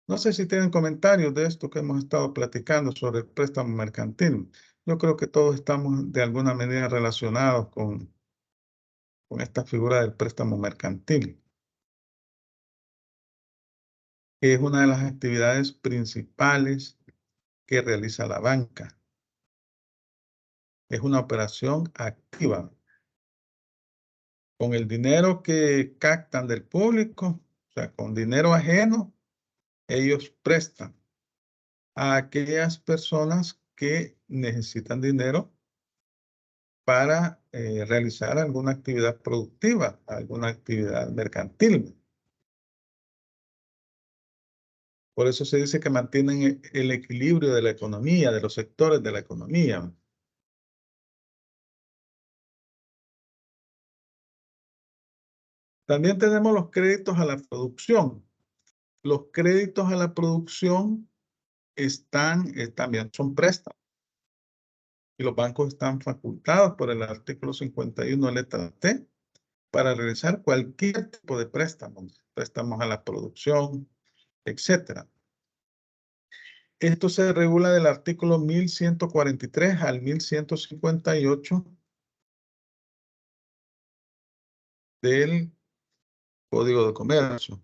no sé si tienen comentarios de esto que hemos estado platicando sobre el préstamo mercantil. Yo creo que todos estamos de alguna manera relacionados con esta figura del préstamo mercantil, que es una de las actividades principales que realiza la banca. Es una operación activa. Con el dinero que captan del público, o sea, con dinero ajeno, ellos prestan a aquellas personas que necesitan dinero para realizar alguna actividad productiva, alguna actividad mercantil. Por eso se dice que mantienen el equilibrio de la economía, de los sectores de la economía. También tenemos los créditos a la producción. Los créditos a la producción también son préstamos. Y los bancos están facultados por el artículo 51, letra T, para realizar cualquier tipo de préstamos, préstamos a la producción, etc. Esto se regula del artículo 1143 al 1158 del Código de Comercio.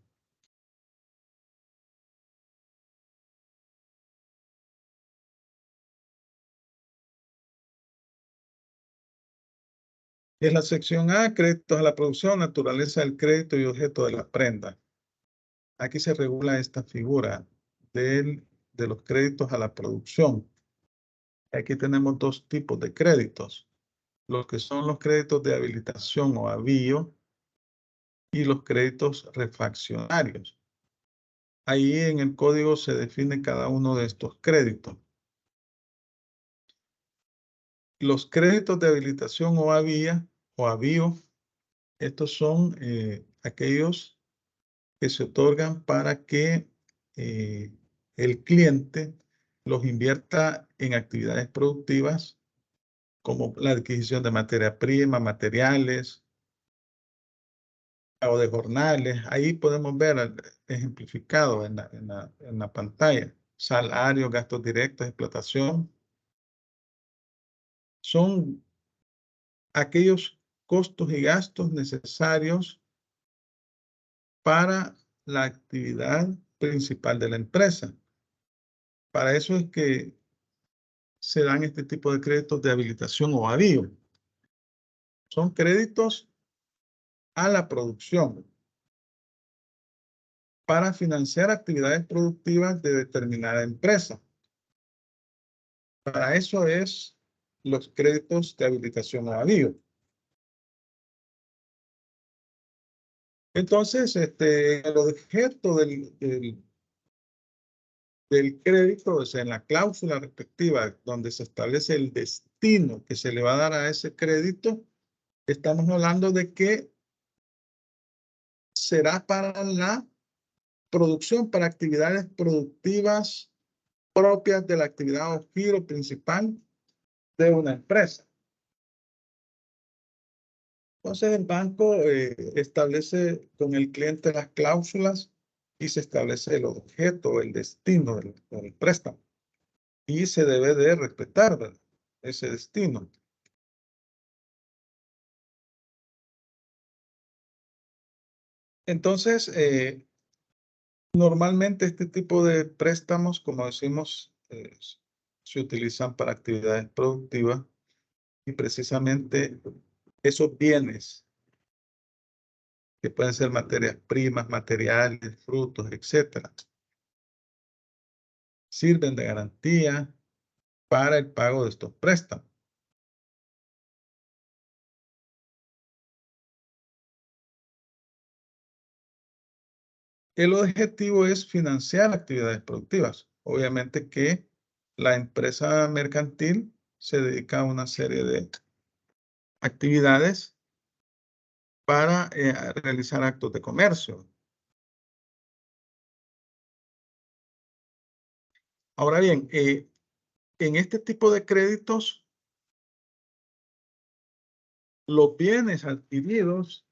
Es la sección A, créditos a la producción, naturaleza del crédito y objeto de la prenda. Aquí se regula esta figura de los créditos a la producción. Aquí tenemos dos tipos de créditos. Los que son los créditos de habilitación o avío y los créditos refraccionarios. Ahí en el código se define cada uno de estos créditos. Los créditos de habilitación o avío, estos son aquellos que se otorgan para que el cliente los invierta en actividades productivas como la adquisición de materia prima, materiales o de jornales. Ahí podemos ver ejemplificado en la pantalla. Salarios, gastos directos, explotación. Son aquellos costos y gastos necesarios para la actividad principal de la empresa. Para eso es que se dan este tipo de créditos de habilitación o avío. Son créditos a la producción para financiar actividades productivas de determinada empresa. Para eso es los créditos de habilitación o avío. Entonces, el objeto del crédito, o sea, en la cláusula respectiva, donde se establece el destino que se le va a dar a ese crédito, estamos hablando de que será para la producción, para actividades productivas propias de la actividad o giro principal de una empresa. Entonces el banco establece con el cliente las cláusulas y se establece el objeto, el destino del préstamo. Y se debe de respetar, ¿verdad?, ese destino. Entonces, normalmente este tipo de préstamos, como decimos, se utilizan para actividades productivas y precisamente esos bienes, que pueden ser materias primas, materiales, frutos, etcétera, sirven de garantía para el pago de estos préstamos. El objetivo es financiar actividades productivas. Obviamente que la empresa mercantil se dedica a una serie de actividades para realizar actos de comercio. Ahora bien, en este tipo de créditos, los bienes adquiridos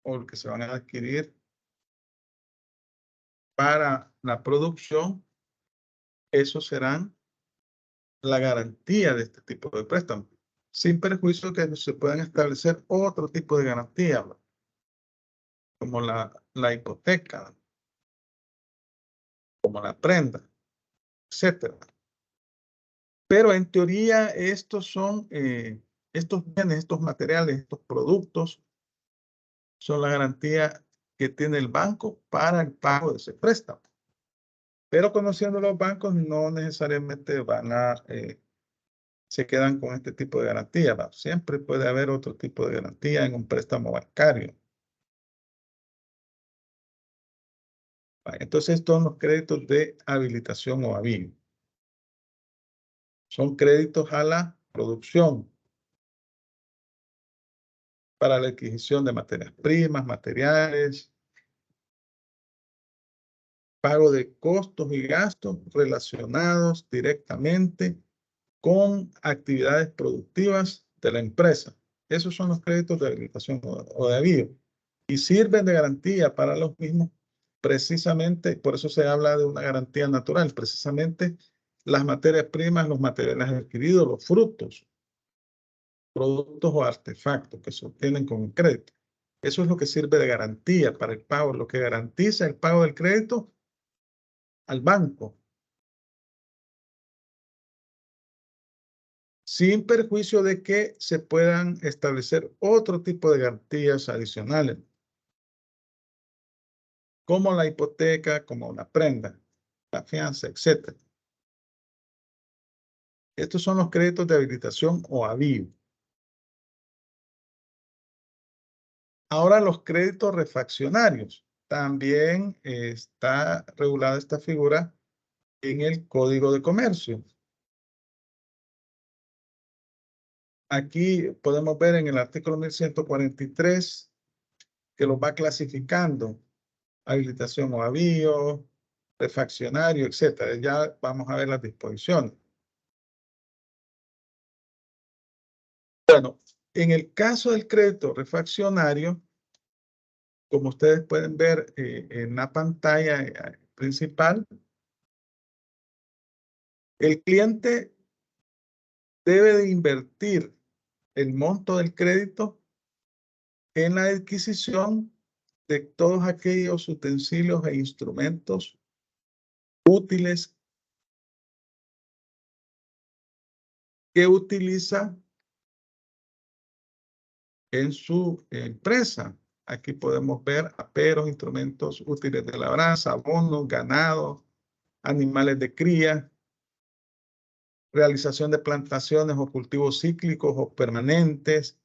o los que se van a adquirir para la producción, esos serán la garantía de este tipo de préstamo, sin perjuicio que se puedan establecer otro tipo de garantía, como la hipoteca, como la prenda, etcétera. Pero en teoría estos son, estos bienes, estos materiales, estos productos, son la garantía que tiene el banco para el pago de ese préstamo. Pero conociendo los bancos, no necesariamente van a, se quedan con este tipo de garantía, ¿va? Siempre puede haber otro tipo de garantía en un préstamo bancario. ¿Va? Entonces, estos son los créditos de habilitación o avío. Son créditos a la producción para la adquisición de materias primas, materiales, pago de costos y gastos relacionados directamente con actividades productivas de la empresa. Esos son los créditos de habilitación o de avío y sirven de garantía para los mismos. Precisamente, por eso se habla de una garantía natural, precisamente las materias primas, los materiales adquiridos, los frutos, productos o artefactos que se obtienen con el crédito. Eso es lo que sirve de garantía para el pago, lo que garantiza el pago del crédito al banco, sin perjuicio de que se puedan establecer otro tipo de garantías adicionales, como la hipoteca, como la prenda, la fianza, etc. Estos son los créditos de habilitación o avío. Ahora los créditos refaccionarios. También está regulada esta figura en el Código de Comercio. Aquí podemos ver en el artículo 1143 que los va clasificando: habilitación o avío, refaccionario, etcétera. Ya vamos a ver las disposiciones. Bueno, en el caso del crédito refaccionario, como ustedes pueden ver en la pantalla principal, el cliente debe de invertir el monto del crédito en la adquisición de todos aquellos utensilios e instrumentos útiles que utiliza en su empresa. Aquí podemos ver aperos, instrumentos útiles de labranza, abonos, ganado, animales de cría, realización de plantaciones o cultivos cíclicos o permanentes,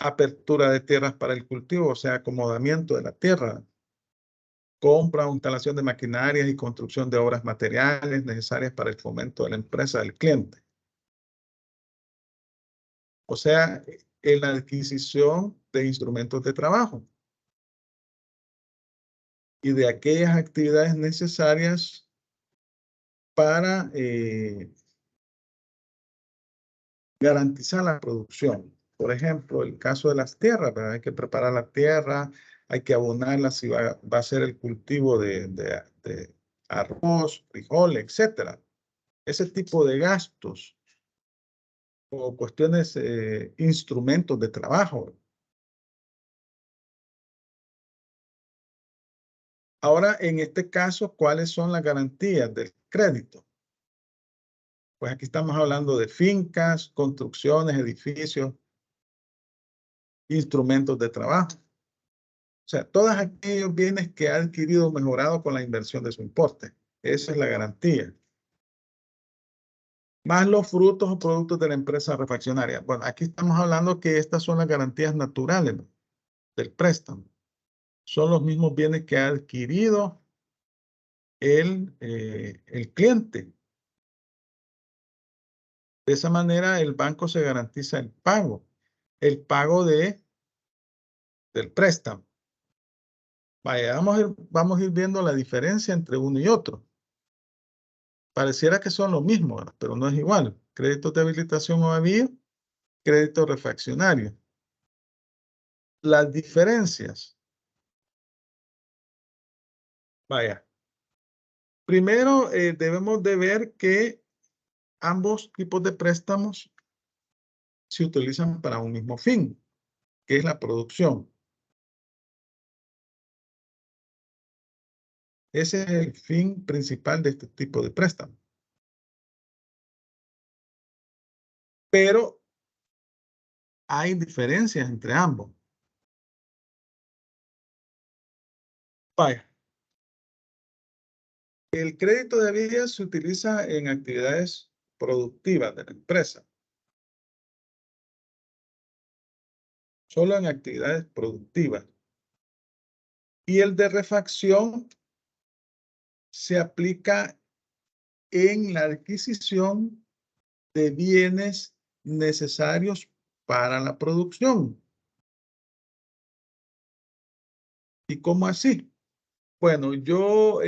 apertura de tierras para el cultivo, o sea, acomodamiento de la tierra, compra o instalación de maquinarias y construcción de obras materiales necesarias para el fomento de la empresa del cliente. O sea, en la adquisición de instrumentos de trabajo y de aquellas actividades necesarias para garantizar la producción. Por ejemplo, el caso de las tierras, ¿verdad? Hay que preparar la tierra, hay que abonarla si va a ser el cultivo de arroz, frijol, etcétera. Ese tipo de gastos o cuestiones, instrumentos de trabajo. Ahora, en este caso, ¿cuáles son las garantías del crédito? Pues aquí estamos hablando de fincas, construcciones, edificios, instrumentos de trabajo. O sea, todos aquellos bienes que ha adquirido o mejorado con la inversión de su importe. Esa es la garantía. Más los frutos o productos de la empresa refaccionaria. Bueno, aquí estamos hablando que estas son las garantías naturales, ¿no?, del préstamo. Son los mismos bienes que ha adquirido el cliente. De esa manera, el banco se garantiza el pago del préstamo. Vaya, vamos a ir viendo la diferencia entre uno y otro. Pareciera que son lo mismo, ¿verdad?, pero no es igual. Crédito de habilitación o avío, crédito refaccionario. Las diferencias. Vaya. Primero, debemos de ver que ambos tipos de préstamos se utilizan para un mismo fin, que es la producción. Ese es el fin principal de este tipo de préstamo. Pero hay diferencias entre ambos. Vaya. El crédito de vía se utiliza en actividades productivas de la empresa. Solo en actividades productivas. Y el de refacción se aplica en la adquisición de bienes necesarios para la producción. ¿Y cómo así? Bueno, yo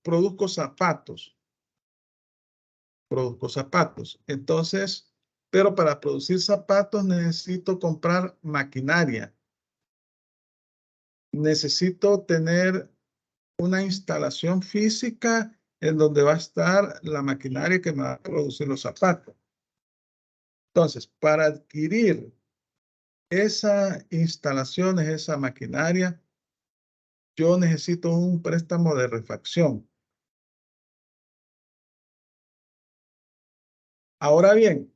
produzco zapatos. Entonces, pero para producir zapatos necesito comprar maquinaria. Necesito tener una instalación física en donde va a estar la maquinaria que me va a producir los zapatos. Entonces, para adquirir esas instalaciones, esa maquinaria, yo necesito un préstamo de refacción. Ahora bien,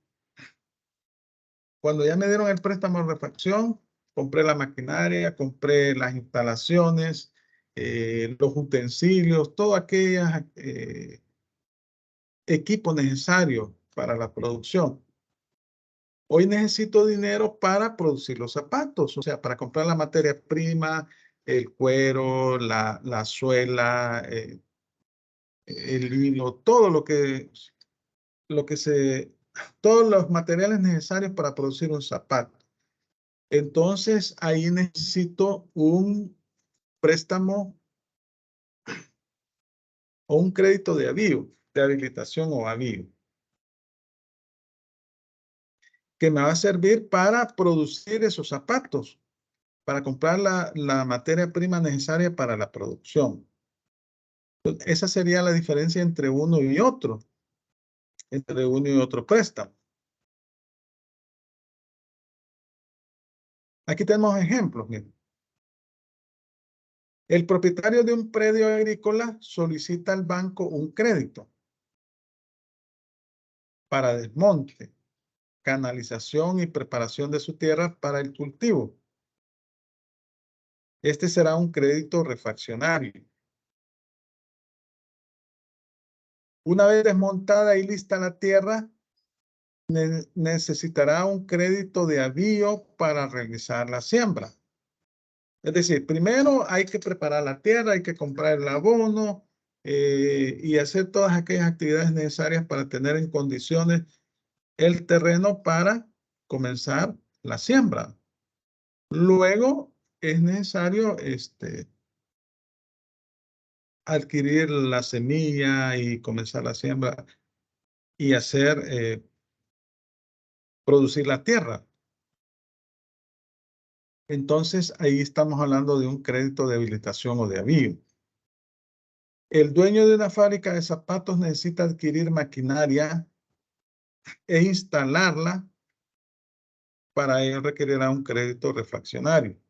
cuando ya me dieron el préstamo de refacción, compré la maquinaria, compré las instalaciones, los utensilios, todos aquellos equipos necesarios para la producción. Hoy necesito dinero para producir los zapatos, o sea, para comprar la materia prima, el cuero, la suela, el hilo, todo todos los materiales necesarios para producir un zapato. Entonces, ahí necesito un préstamo o un crédito de avío, de habilitación o avío, que me va a servir para producir esos zapatos, para comprar la materia prima necesaria para la producción. Entonces, esa sería la diferencia entre uno y otro préstamo. Aquí tenemos ejemplos. Miren. El propietario de un predio agrícola solicita al banco un crédito para desmonte, canalización y preparación de su tierra para el cultivo. Este será un crédito refaccionario. Una vez desmontada y lista la tierra, necesitará un crédito de avío para realizar la siembra. Es decir, primero hay que preparar la tierra, hay que comprar el abono y hacer todas aquellas actividades necesarias para tener en condiciones el terreno para comenzar la siembra. Luego es necesario adquirir la semilla y comenzar la siembra y hacer producir la tierra. entonces ahí estamos hablando de un crédito de habilitación o de avío. El dueño de una fábrica de zapatos necesita adquirir maquinaria e instalarla. Para ello requerirá un crédito refaccionario.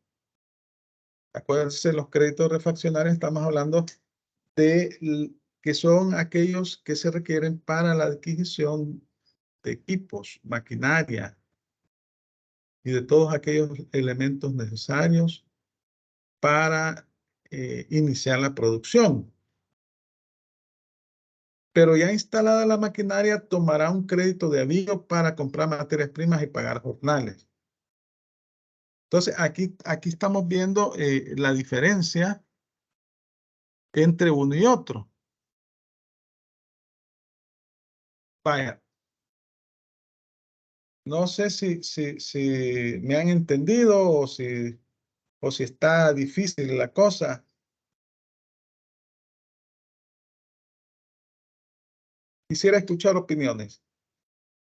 Acuérdense, los créditos refaccionarios estamos hablando de que son aquellos que se requieren para la adquisición de equipos, maquinaria y de todos aquellos elementos necesarios para iniciar la producción. Pero ya instalada la maquinaria, tomará un crédito de avío para comprar materias primas y pagar jornales. Entonces, aquí estamos viendo la diferencia entre uno y otro. Vaya, no sé si me han entendido o si está difícil la cosa. Quisiera escuchar opiniones.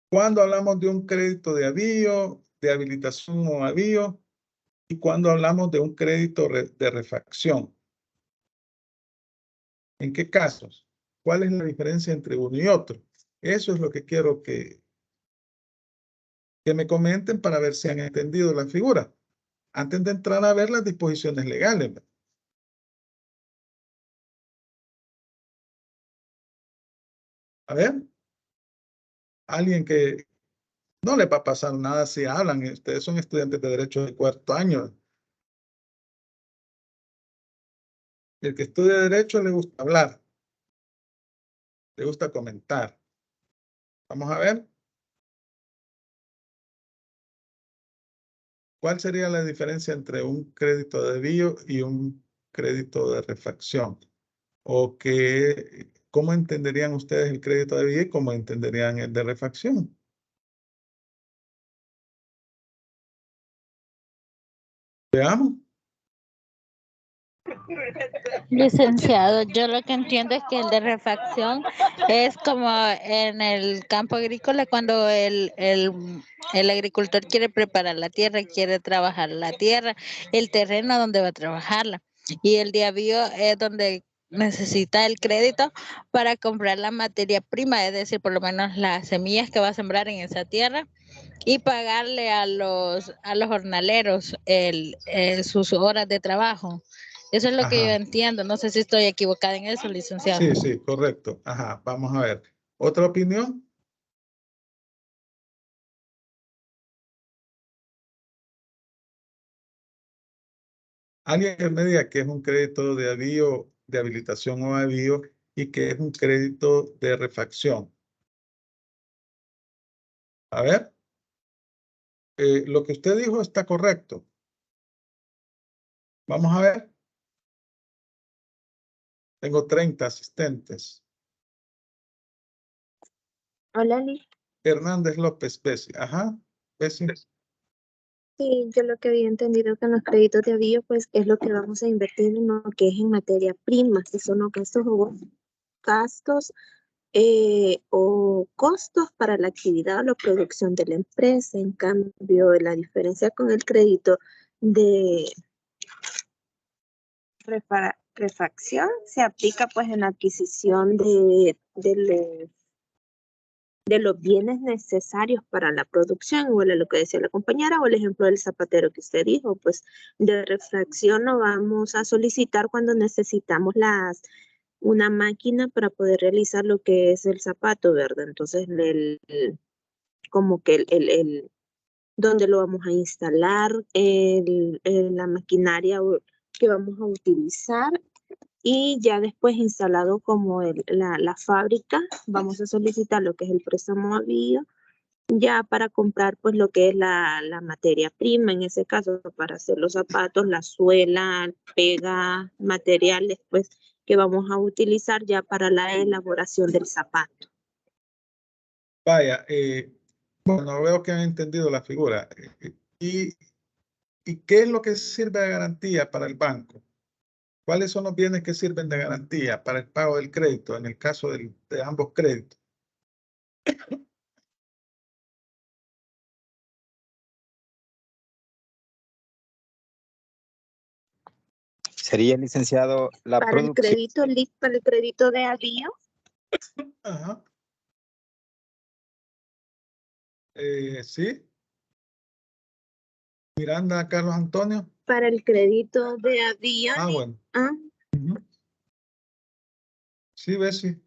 Cuando hablamos de un crédito de avío, de habilitación o avío, y cuando hablamos de un crédito de refacción. ¿En qué casos? ¿Cuál es la diferencia entre uno y otro? Eso es lo que quiero que me comenten para ver si han entendido la figura, antes de entrar a ver las disposiciones legales. A ver, alguien que no le va a pasar nada si hablan. Ustedes son estudiantes de Derecho de cuarto año. El que estudia Derecho le gusta hablar, le gusta comentar. Vamos a ver. ¿Cuál sería la diferencia entre un crédito de avío y un crédito de refacción? ¿O cómo entenderían ustedes el crédito de avío y cómo entenderían el de refacción? Veamos. Licenciado, yo lo que entiendo es que el de refacción es como en el campo agrícola cuando el agricultor quiere preparar la tierra, quiere trabajar la tierra, el terreno donde va a trabajarla. Y el de avío es donde necesita el crédito para comprar la materia prima, es decir, por lo menos las semillas que va a sembrar en esa tierra y pagarle a los jornaleros sus horas de trabajo. Eso es lo que yo Ajá. entiendo. No sé si estoy equivocada en eso, licenciado. Sí, sí, correcto. Ajá, vamos a ver. ¿Otra opinión? Alguien que me diga que es un crédito de avío, de habilitación o avío y que es un crédito de refacción. A ver, lo que usted dijo está correcto. Vamos a ver. Tengo 30 asistentes. Hola, Liz. Hernández López Bessi. Ajá, Bessi. Sí, yo lo que había entendido que en los créditos de avío, pues es lo que vamos a invertir en lo que es en materia prima, que son los gastos o costos para la actividad o la producción de la empresa. En cambio, la diferencia con el crédito de refacción se aplica pues en la adquisición de los bienes necesarios para la producción, o lo que decía la compañera, o el ejemplo del zapatero que usted dijo, pues de refracción lo vamos a solicitar cuando necesitamos una máquina para poder realizar lo que es el zapato, ¿verdad? Entonces, como que donde lo vamos a instalar, la maquinaria que vamos a utilizar, y ya después instalado como la fábrica, vamos a solicitar lo que es el préstamo a avío, ya para comprar pues lo que es la materia prima, en ese caso para hacer los zapatos, la suela, pega, materiales pues que vamos a utilizar ya para la elaboración del zapato. Vaya, bueno, veo que han entendido la figura. ¿Y qué es lo que sirve de garantía para el banco? ¿Cuáles son los bienes que sirven de garantía para el pago del crédito en el caso de ambos créditos? Sería, licenciado, la Para el producción. crédito, para el crédito de avío, Ajá. Sí. Miranda, Carlos Antonio. para el crédito de avío, Bueno. ah, Ujú. Sí, Bessie.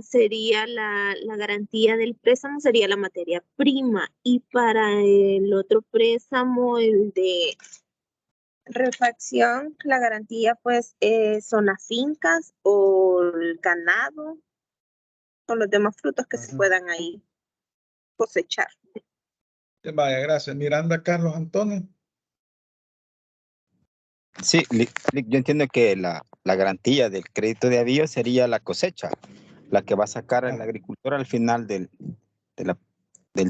sería la garantía del préstamo sería la materia prima, y para el otro préstamo, el de refacción, la garantía pues son las fincas o el ganado o los demás frutos que se Ajá. puedan ahí cosechar. Vaya, gracias. Miranda, Carlos Antonio. Sí, yo entiendo que la garantía del crédito de avío sería la cosecha, la que va a sacar el agricultor al final del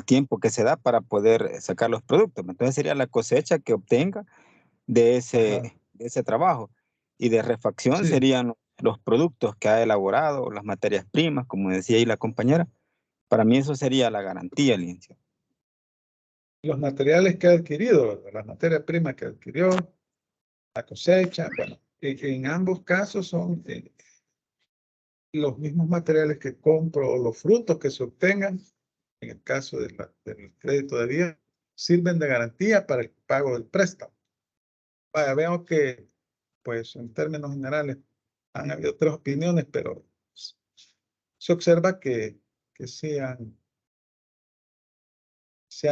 tiempo que se da para poder sacar los productos. Entonces sería la cosecha que obtenga de ese trabajo. Y de refacción Sí. serían los productos que ha elaborado, las materias primas, como decía ahí la compañera. Para mí eso sería la garantía, licenciado. Los materiales que ha adquirido, ¿verdad? Las materias primas que adquirió, la cosecha, bueno, en ambos casos son los mismos materiales que compro o los frutos que se obtengan, en el caso del crédito de vía, sirven de garantía para el pago del préstamo. Vaya, veo que, pues, en términos generales, han habido tres opiniones, pero se observa que se ha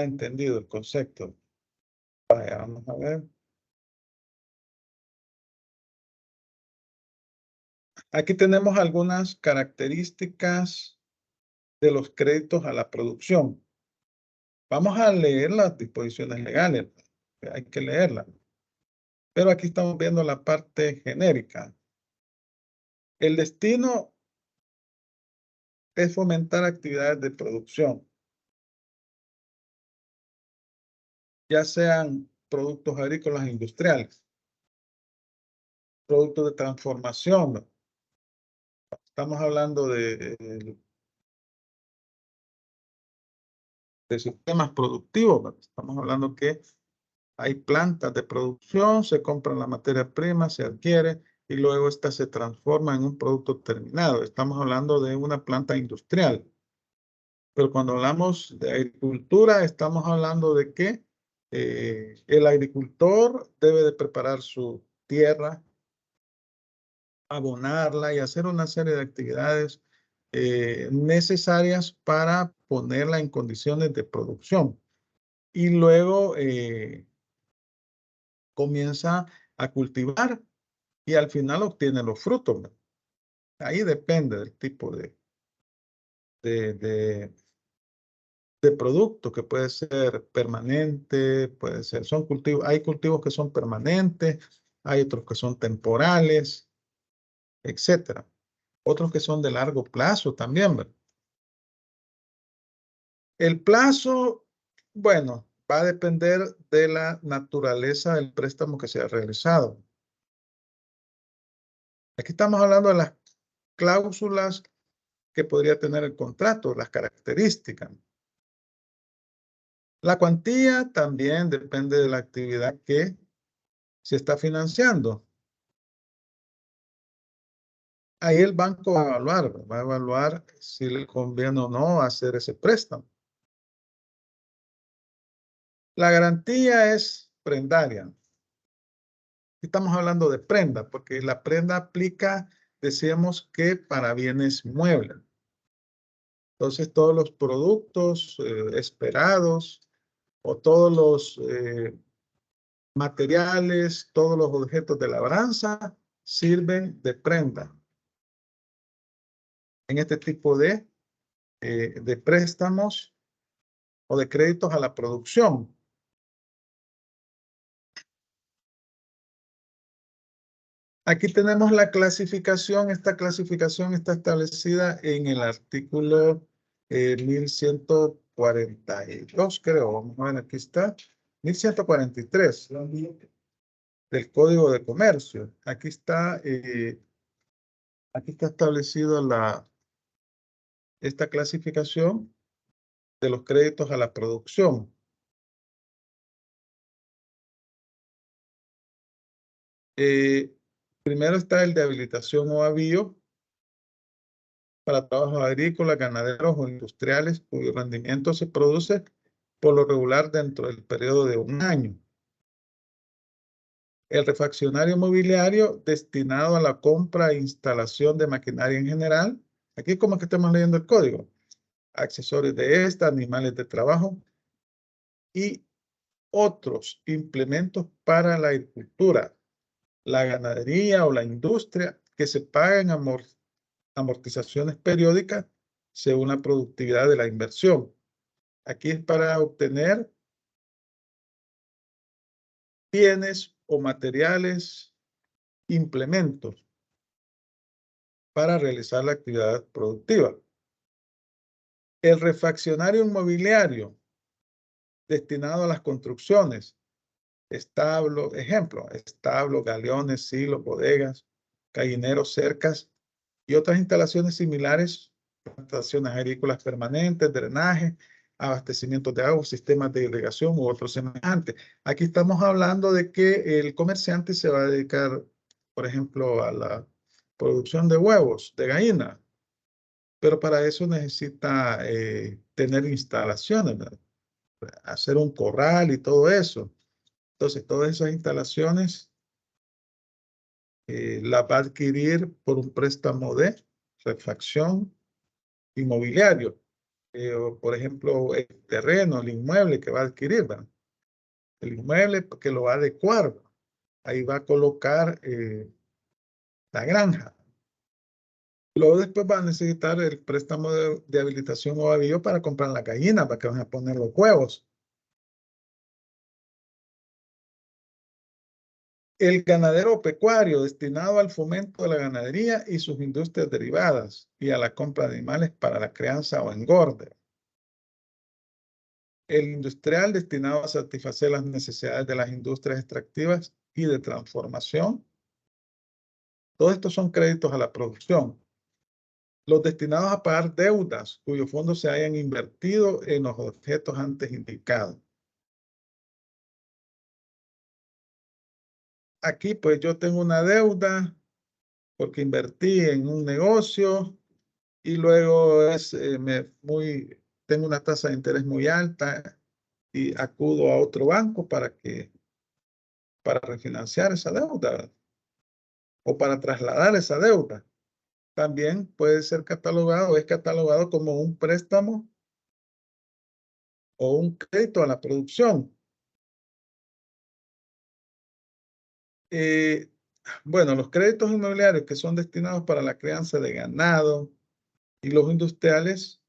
entendido el concepto. Vaya, vamos a ver. Aquí tenemos algunas características de los créditos a la producción. Vamos a leer las disposiciones legales. Hay que leerlas. Pero aquí estamos viendo la parte genérica. El destino es fomentar actividades de producción, ya sean productos agrícolas e industriales, productos de transformación. Estamos hablando de sistemas productivos, ¿no? Estamos hablando que hay plantas de producción, se compran la materia prima, se adquiere y luego esta se transforma en un producto terminado. Estamos hablando de una planta industrial. Pero cuando hablamos de agricultura, estamos hablando de que el agricultor debe de preparar su tierra, abonarla y hacer una serie de actividades necesarias para ponerla en condiciones de producción. Y luego comienza a cultivar y al final obtiene los frutos, ¿no? Ahí depende del tipo de producto, que puede ser permanente, puede ser, son cultivos, hay cultivos que son permanentes, hay otros que son temporales, etcétera. Otros que son de largo plazo también, ¿verdad? El plazo, bueno, va a depender de la naturaleza del préstamo que se ha realizado. Aquí estamos hablando de las cláusulas que podría tener el contrato, las características. La cuantía también depende de la actividad que se está financiando. Ahí el banco va a evaluar si le conviene o no hacer ese préstamo. La garantía es prendaria. Estamos hablando de prenda, porque la prenda aplica, decíamos que para bienes muebles. Entonces, todos los productos esperados o todos los materiales, todos los objetos de labranza sirven de prenda en este tipo de préstamos o de créditos a la producción. Aquí tenemos la clasificación. Esta clasificación está establecida en el artículo 1142, creo. Vamos a ver, aquí está. 1143 del Código de Comercio. Aquí está establecido esta clasificación de los créditos a la producción. Primero está el de habilitación o avío para trabajos agrícolas, ganaderos o industriales cuyo rendimiento se produce por lo regular dentro del periodo de 1 año. El refaccionario mobiliario destinado a la compra e instalación de maquinaria en general. Aquí es como que estamos leyendo el código. Accesorios de esta, animales de trabajo y otros implementos para la agricultura, la ganadería o la industria que se pagan amortizaciones periódicas según la productividad de la inversión. Aquí es para obtener bienes o materiales, implementos para realizar la actividad productiva. El refaccionario inmobiliario destinado a las construcciones, establo, ejemplo, establos, galeones, silos, bodegas, gallineros, cercas y otras instalaciones similares, plantaciones agrícolas permanentes, drenaje, abastecimiento de agua, sistemas de irrigación u otros semejantes. Aquí estamos hablando de que el comerciante se va a dedicar, por ejemplo, a la producción de huevos, de gallina, pero para eso necesita tener instalaciones, ¿verdad? Hacer un corral y todo eso. Entonces, todas esas instalaciones las va a adquirir por un préstamo de refacción inmobiliario. O, por ejemplo, el terreno, el inmueble que va a adquirir, ¿verdad? El inmueble que lo va a adecuar, ¿verdad? Ahí va a colocar la granja. Luego después va a necesitar el préstamo de habilitación o avío para comprar la gallina, para que van a poner los huevos. El ganadero pecuario destinado al fomento de la ganadería y sus industrias derivadas y a la compra de animales para la crianza o engorde. El industrial destinado a satisfacer las necesidades de las industrias extractivas y de transformación. Todos estos son créditos a la producción. Los destinados a pagar deudas cuyos fondos se hayan invertido en los objetos antes indicados. Aquí pues yo tengo una deuda porque invertí en un negocio y luego tengo una tasa de interés muy alta y acudo a otro banco para refinanciar esa deuda o para trasladar esa deuda. También puede ser catalogado, es catalogado como un préstamo o un crédito a la producción. Bueno, los créditos inmobiliarios que son destinados para la crianza de ganado y los industriales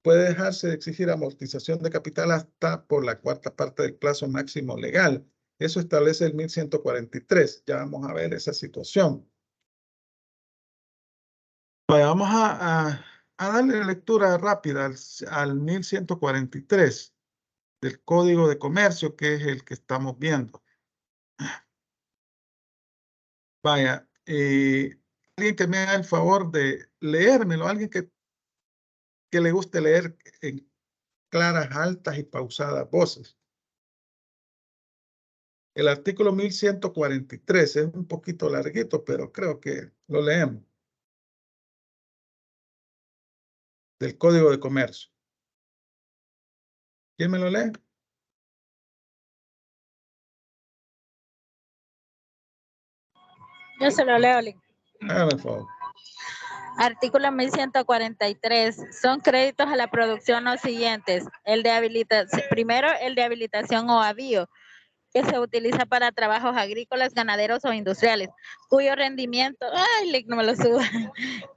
puede dejarse de exigir amortización de capital hasta por la 4ª parte del plazo máximo legal. Eso establece el 1143. Ya vamos a ver esa situación. Vamos a darle lectura rápida al 1143 del Código de Comercio, que es el que estamos viendo. Vaya, alguien que me haga el favor de leérmelo, alguien que le guste leer en claras, altas y pausadas voces. El artículo 1143 es un poquito larguito, pero creo que lo leemos. Del Código de Comercio. ¿Quién me lo lee? Yo se lo leo, Lick. Hágame el favor. Artículo 1143. Son créditos a la producción los siguientes. Primero, el de habilitación o avío, que se utiliza para trabajos agrícolas, ganaderos o industriales, cuyo rendimiento, no me lo suba,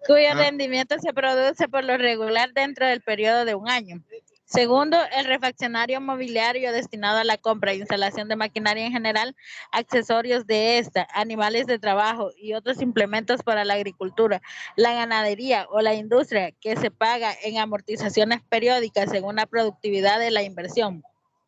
cuyo rendimiento se produce por lo regular dentro del periodo de 1 año. Segundo, el refaccionario mobiliario destinado a la compra e instalación de maquinaria en general, accesorios de esta, animales de trabajo y otros implementos para la agricultura, la ganadería o la industria, que se paga en amortizaciones periódicas según la productividad de la inversión.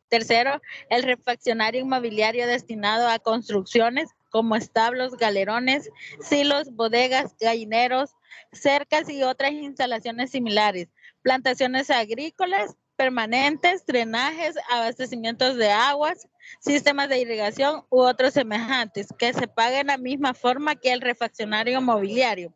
Tercero, el refaccionario inmobiliario destinado a construcciones como establos, galerones, silos, bodegas, gallineros, cercas y otras instalaciones similares, plantaciones agrícolas permanentes, drenajes, abastecimientos de aguas, sistemas de irrigación u otros semejantes, que se pague en la misma forma que el refaccionario mobiliario.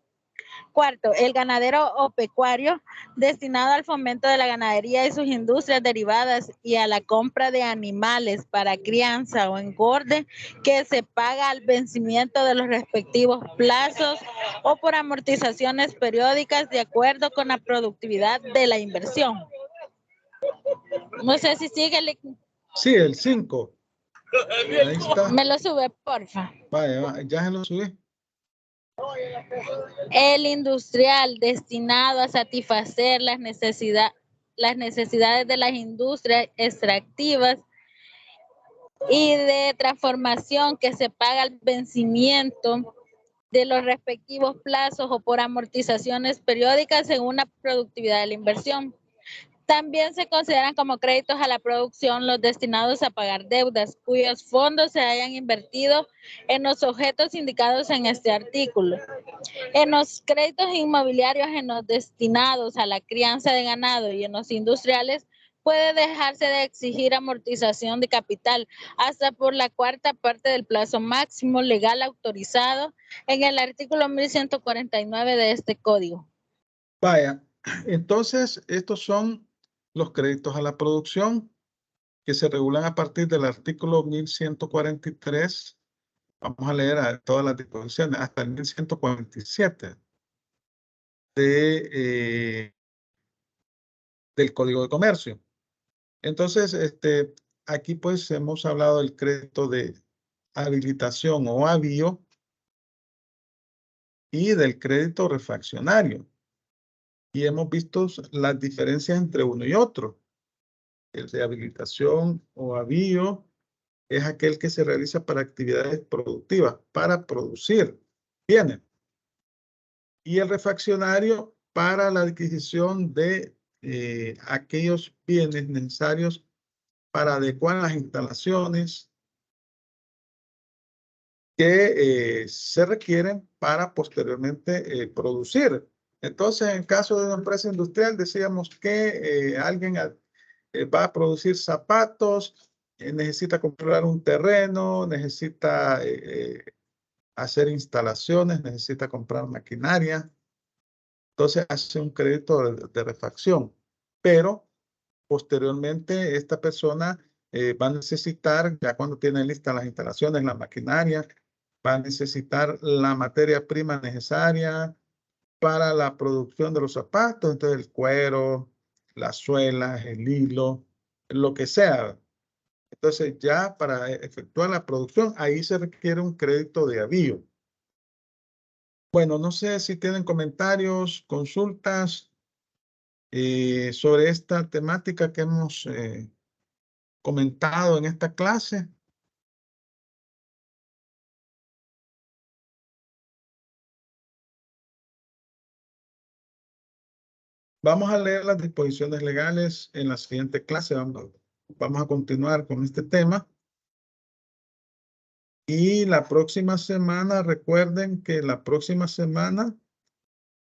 Cuarto, el ganadero o pecuario destinado al fomento de la ganadería y sus industrias derivadas y a la compra de animales para crianza o engorde, que se paga al vencimiento de los respectivos plazos o por amortizaciones periódicas de acuerdo con la productividad de la inversión. No sé si sigue. Sí, el 5. Ahí está. Me lo sube, porfa. Vaya, ya se lo subí. El industrial destinado a satisfacer las necesidades de las industrias extractivas y de transformación, que se paga al vencimiento de los respectivos plazos o por amortizaciones periódicas según la productividad de la inversión. También se consideran como créditos a la producción los destinados a pagar deudas cuyos fondos se hayan invertido en los objetos indicados en este artículo. En los créditos inmobiliarios, en los destinados a la crianza de ganado y en los industriales, puede dejarse de exigir amortización de capital hasta por la cuarta parte del plazo máximo legal autorizado en el artículo 1149 de este código. Vaya, entonces estos son los créditos a la producción que se regulan a partir del artículo 1143. Vamos a leer todas las disposiciones hasta el 1147 del Código de Comercio. Entonces, aquí pues hemos hablado del crédito de habilitación o avío y del crédito refaccionario. Y hemos visto las diferencias entre uno y otro. El de habilitación o avío es aquel que se realiza para actividades productivas, para producir bienes. Y el refaccionario para la adquisición de aquellos bienes necesarios para adecuar las instalaciones que se requieren para posteriormente producir. Entonces, en caso de una empresa industrial, decíamos que alguien va a producir zapatos, necesita comprar un terreno, necesita hacer instalaciones, necesita comprar maquinaria. Entonces hace un crédito de refacción, pero posteriormente esta persona va a necesitar, ya cuando tiene listas las instalaciones, la maquinaria, va a necesitar la materia prima necesaria para la producción de los zapatos, entonces el cuero, las suelas, el hilo, lo que sea. Entonces ya para efectuar la producción, ahí se requiere un crédito de avío. Bueno, no sé si tienen comentarios, consultas sobre esta temática que hemos comentado en esta clase. Vamos a leer las disposiciones legales en la siguiente clase. Vamos a continuar con este tema. Y la próxima semana, recuerden que la próxima semana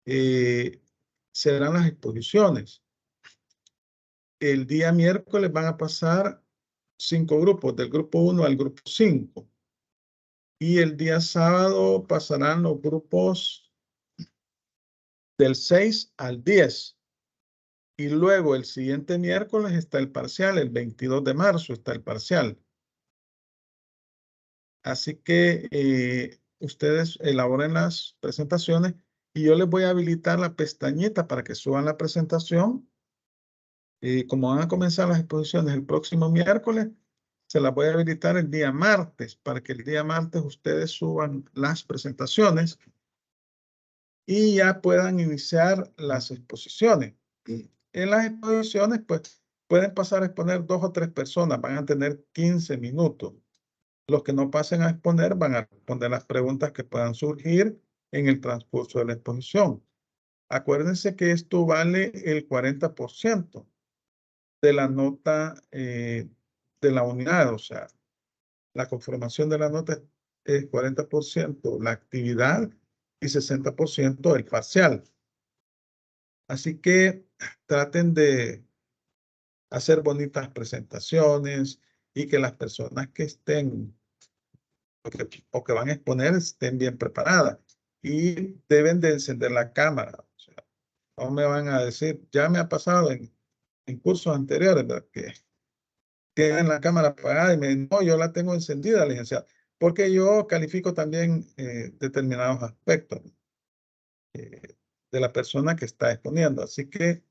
serán las exposiciones. El día miércoles van a pasar 5 grupos, del grupo 1 al grupo 5. Y el día sábado pasarán los grupos del 6 al 10. Y luego el siguiente miércoles está el parcial, el 22 de marzo está el parcial. Así que ustedes elaboren las presentaciones y yo les voy a habilitar la pestañita para que suban la presentación. Como van a comenzar las exposiciones el próximo miércoles, se las voy a habilitar el día martes para que el día martes ustedes suban las presentaciones y ya puedan iniciar las exposiciones. En las exposiciones, pues, pueden pasar a exponer 2 o 3 personas, van a tener 15 minutos. Los que no pasen a exponer van a responder las preguntas que puedan surgir en el transcurso de la exposición. Acuérdense que esto vale el 40% de la nota de la unidad, o sea, la conformación de la nota es 40% la actividad y 60% el parcial. Así que traten de hacer bonitas presentaciones y que las personas que estén o que van a exponer estén bien preparadas y deben de encender la cámara. O sea, no me van a decir, ya me ha pasado en cursos anteriores, ¿verdad? Que tienen la cámara apagada y me dicen, no, yo la tengo encendida, licenciado, porque yo califico también determinados aspectos de la persona que está exponiendo. Así que,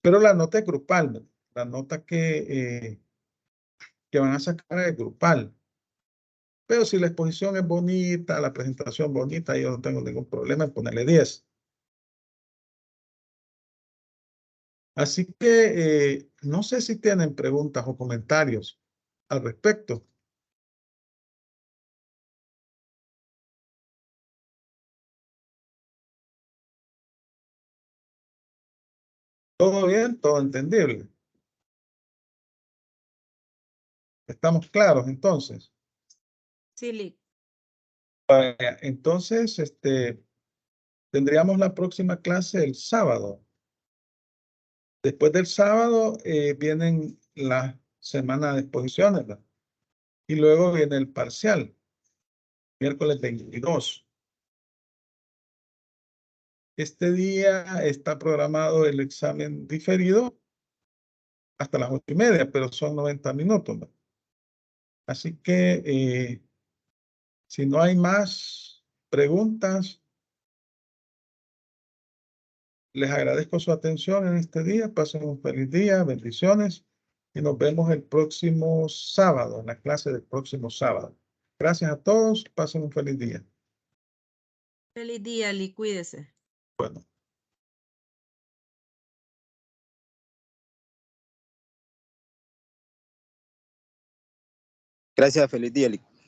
pero la nota es grupal, ¿no? La nota que van a sacar es grupal. Pero si la exposición es bonita, la presentación bonita, yo no tengo ningún problema en ponerle 10. Así que no sé si tienen preguntas o comentarios al respecto. ¿Todo bien? ¿Todo entendible? ¿Estamos claros entonces? Sí, Lick. Entonces, tendríamos la próxima clase el sábado. Después del sábado vienen las semanas de exposiciones, ¿verdad? Y luego viene el parcial, miércoles 22. Este día está programado el examen diferido hasta las 8:30, pero son 90 minutos, ¿no? Así que si no hay más preguntas, les agradezco su atención en este día. Pasen un feliz día, bendiciones y nos vemos el próximo sábado, en la clase del próximo sábado. Gracias a todos, pasen un feliz día. Feliz día, Lick. Cuídese. Bueno. Gracias, feliz día, Lick.